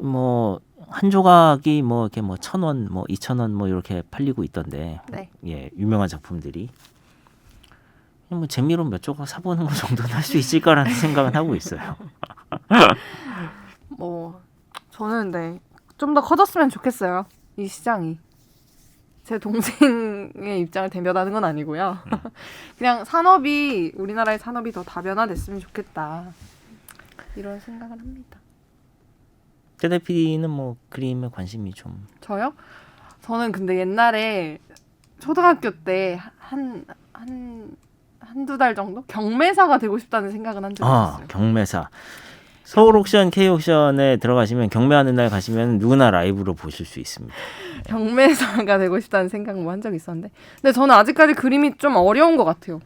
뭐 한 조각이 뭐 이렇게 뭐 1,000원, 뭐 2,000원 뭐 이렇게 팔리고 있던데, 네. 예 유명한 작품들이 뭐 재미로 몇 조각 사보는 것 정도는 할 수 있을까라는 생각은 하고 있어요. 뭐 저는 네. 좀 더 커졌으면 좋겠어요. 이 시장이. 제 동생의 입장을 대변하는 건 아니고요. 그냥 우리나라의 산업이 더 다변화됐으면 좋겠다. 이런 생각을 합니다. 최 대표는 뭐 그림에 관심이 좀. 저요? 저는 근데 옛날에 초등학교 때 한두 달 정도? 경매사가 되고 싶다는 생각은 한 적이 있어요. 경매사. 서울 옥션, K 옥션에 들어가시면 경매하는 날 가시면 누구나 라이브로 보실 수 있습니다. 경매사가 되고 싶다는 생각 뭐 한 적이 있었는데 근데 저는 아직까지 그림이 좀 어려운 것 같아요.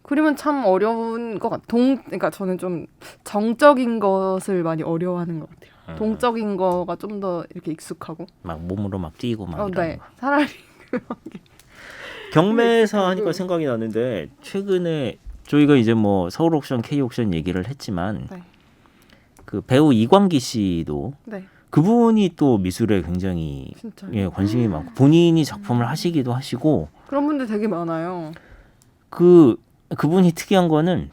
그림은 참 어려운 것 같아요. 그러니까 저는 좀 정적인 것을 많이 어려워하는 것 같아요. 동적인 거가 좀 더 이렇게 익숙하고 막 몸으로 막 뛰고 막 이런 네. 거. 차라리 경매사 하니까 생각이 나는데 최근에 저희가 이제 뭐 서울 옥션, K 옥션 얘기를 했지만 네. 그 배우 이광기 씨도 네. 그분이 또 미술에 굉장히 진짜요? 관심이 많고 본인이 작품을 하시기도 하시고 그런 분들 되게 많아요. 그 그분이 특이한 거는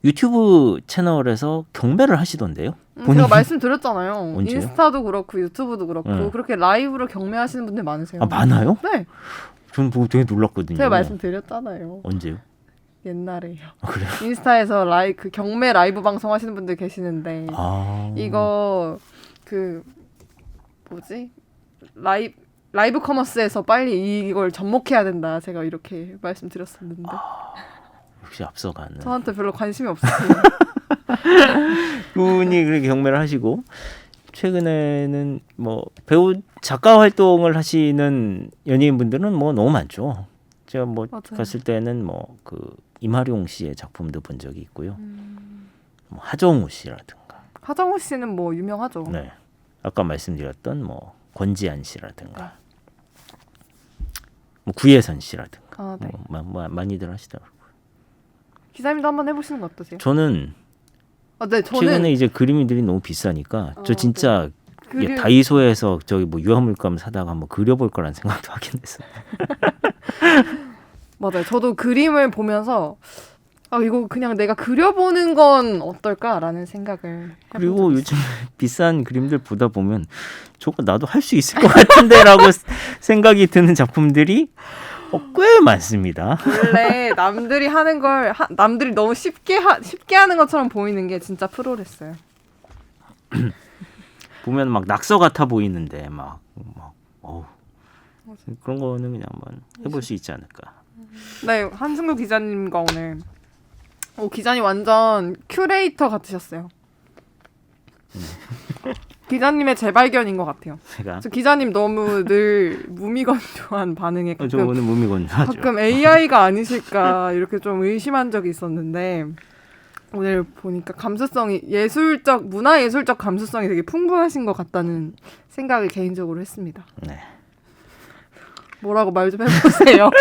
유튜브 채널에서 경매를 하시던데요. 제가 말씀드렸잖아요. 언제요? 인스타도 그렇고 유튜브도 그렇고 그렇게 라이브로 경매하시는 분들 많으세요. 아, 많아요? 네. 저는 보고 되게 놀랐거든요. 제가 말씀드렸잖아요. 언제요? 옛날에요. 아, 그래요? 인스타에서 그 경매 라이브 방송 하시는 분들 계시는데 이거 그 뭐지? 라이브 커머스에서 빨리 이걸 접목해야 된다. 제가 이렇게 말씀드렸었는데 역시 앞서가는. 저한테 별로 관심이 없어요. 그분이 그렇게 경매를 하시고 최근에는 뭐 배우 작가 활동을 하시는 연예인분들은 뭐 너무 많죠. 제가 뭐 맞아요. 갔을 때는 뭐 그 임하룡 씨의 작품도 본 적이 있고요. 뭐 하정우 씨라든가. 하정우 씨는 뭐 유명하죠. 네. 아까 말씀드렸던 뭐 권지한 씨라든가. 뭐 구혜선 씨라든가. 네. 뭐 많이들 하시더라고요. 기자님도 한번 해보시는 거 어떠세요? 저는 네, 최근에 이제 그림들이 너무 비싸니까 저 진짜 네. 다이소에서 저기 뭐 유화물감 사다가 한번 그려볼 거란 생각도 하긴 했어요. 맞아요. 저도 그림을 보면서 이거 그냥 내가 그려보는 건 어떨까라는 생각을 그리고 요즘 비싼 그림들 보다 보면 저거 나도 할 수 있을 것 같은데라고 생각이 드는 작품들이 꽤 많습니다. 원래 남들이 하는 걸 남들이 너무 쉽게 하는 것처럼 보이는 게 진짜 프로랬어요. 보면 막 낙서 같아 보이는데 그런 거는 그냥 한번 해볼 수 있지 않을까. 네, 한승구 기자님과 오늘 기자님 완전 큐레이터 같으셨어요. 기자님의 재발견인 것 같아요. 저 기자님 너무 늘 무미건조한 반응에 저 오늘 무미건조하죠. 가끔 AI가 아니실까 이렇게 좀 의심한 적이 있었는데 오늘 보니까 감수성이 문화예술적 감수성이 되게 풍부하신 것 같다는 생각을 개인적으로 했습니다. 네. 뭐라고 말 좀 해보세요.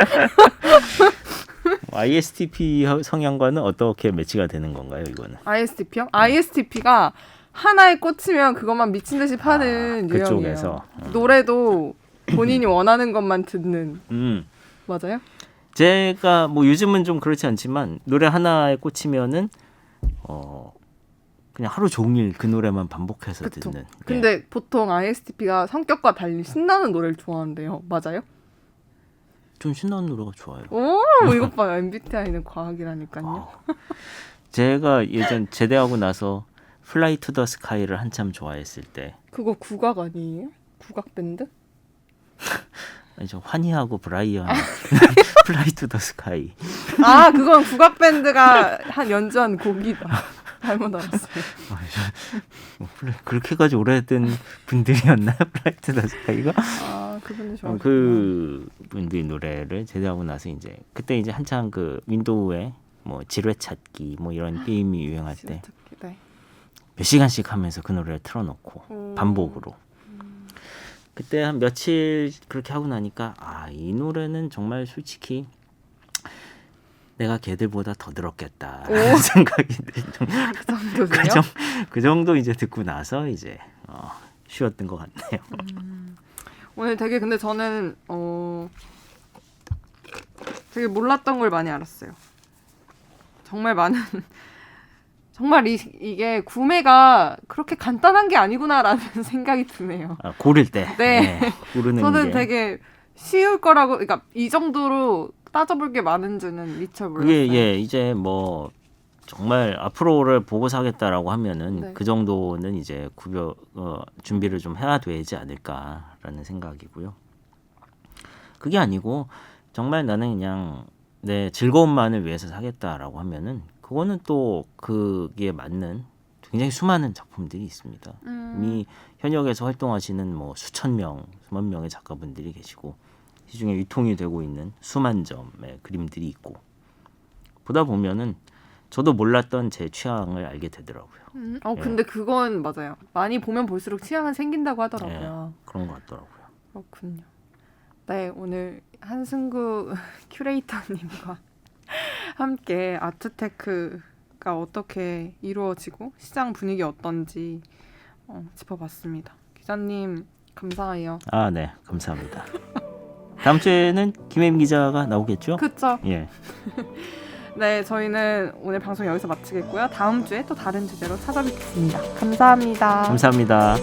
ISTP 성향과는 어떻게 매치가 되는 건가요, 이거는? ISTP요? ISTP가 하나에 꽂히면 그것만 미친 듯이 파는 유형이에요. 그쪽에서. 노래도 본인이 원하는 것만 듣는. 맞아요? 제가 뭐 요즘은 좀 그렇지 않지만 노래 하나에 꽂히면은 그냥 하루 종일 그 노래만 반복해서 그쵸. 듣는. 근데 보통 ISTP가 성격과 달리 신나는 노래를 좋아한대요. 맞아요? 좀 신나는 노래가 좋아요. 오, 이것 봐요. MBTI는 과학이라니까요. 제가 예전 제대하고 나서 플라이 투 더 스카이를 한참 좋아했을 때. 그거 국악 아니에요? 국악 밴드? 아니, 저 환희하고 브라이언 플라이 투 더 스카이. 그건 국악 밴드가 연주한 곡이다. 잘못 알았어요. 그렇게까지 오래된 분들이었나요? 플라이 투 더 스카이가? 그분들 좋아하시구나. 그 분들 노래를 제대하고 나서 이제 그때 이제 한창 그 윈도우에 뭐 지뢰 찾기 뭐 이런 게임이 유행할 때 몇 시간씩 하면서 그 노래를 틀어놓고 반복으로. 그때 한 며칠 그렇게 하고 나니까 이 노래는 정말 솔직히 내가 걔들보다 더 들었겠다 생각이 좀 그 정도 이제 듣고 나서 이제 쉬었던 것 같네요. 오늘 되게 근데 저는 되게 몰랐던 걸 많이 알았어요. 정말 이게 구매가 그렇게 간단한 게 아니구나라는 생각이 드네요. 고를 때. 네. 고르는 저는 게. 되게 쉬울 거라고, 그러니까 이 정도로 따져볼 게 많은 줄은 미처 몰랐어요. 이제 뭐 정말 앞으로를 보고 사겠다라고 하면은 그 정도는 이제 준비를 좀 해야 되지 않을까라는 생각이고요. 그게 아니고 정말 나는 그냥 내 즐거움만을 위해서 사겠다라고 하면은 그거는 또 그게 맞는 굉장히 수많은 작품들이 있습니다. 이미 현역에서 활동하시는 뭐 수만 명의 작가분들이 계시고 시중에 유통이 되고 있는 수만 점의 그림들이 있고 보다 보면은 저도 몰랐던 제 취향을 알게 되더라고요. 근데 그건 맞아요. 많이 보면 볼수록 취향은 생긴다고 하더라고요. 그런 것 같더라고요. 그렇군요. 네, 오늘 한승구 큐레이터님과 함께 아트테크가 어떻게 이루어지고 시장 분위기 어떤지 짚어봤습니다. 기자님 감사해요. 네, 감사합니다. 다음 주에는 김혜임 기자가 나오겠죠? 그렇죠. 예. 네, 저희는 오늘 방송 여기서 마치겠고요. 다음 주에 또 다른 주제로 찾아뵙겠습니다. 감사합니다. 감사합니다.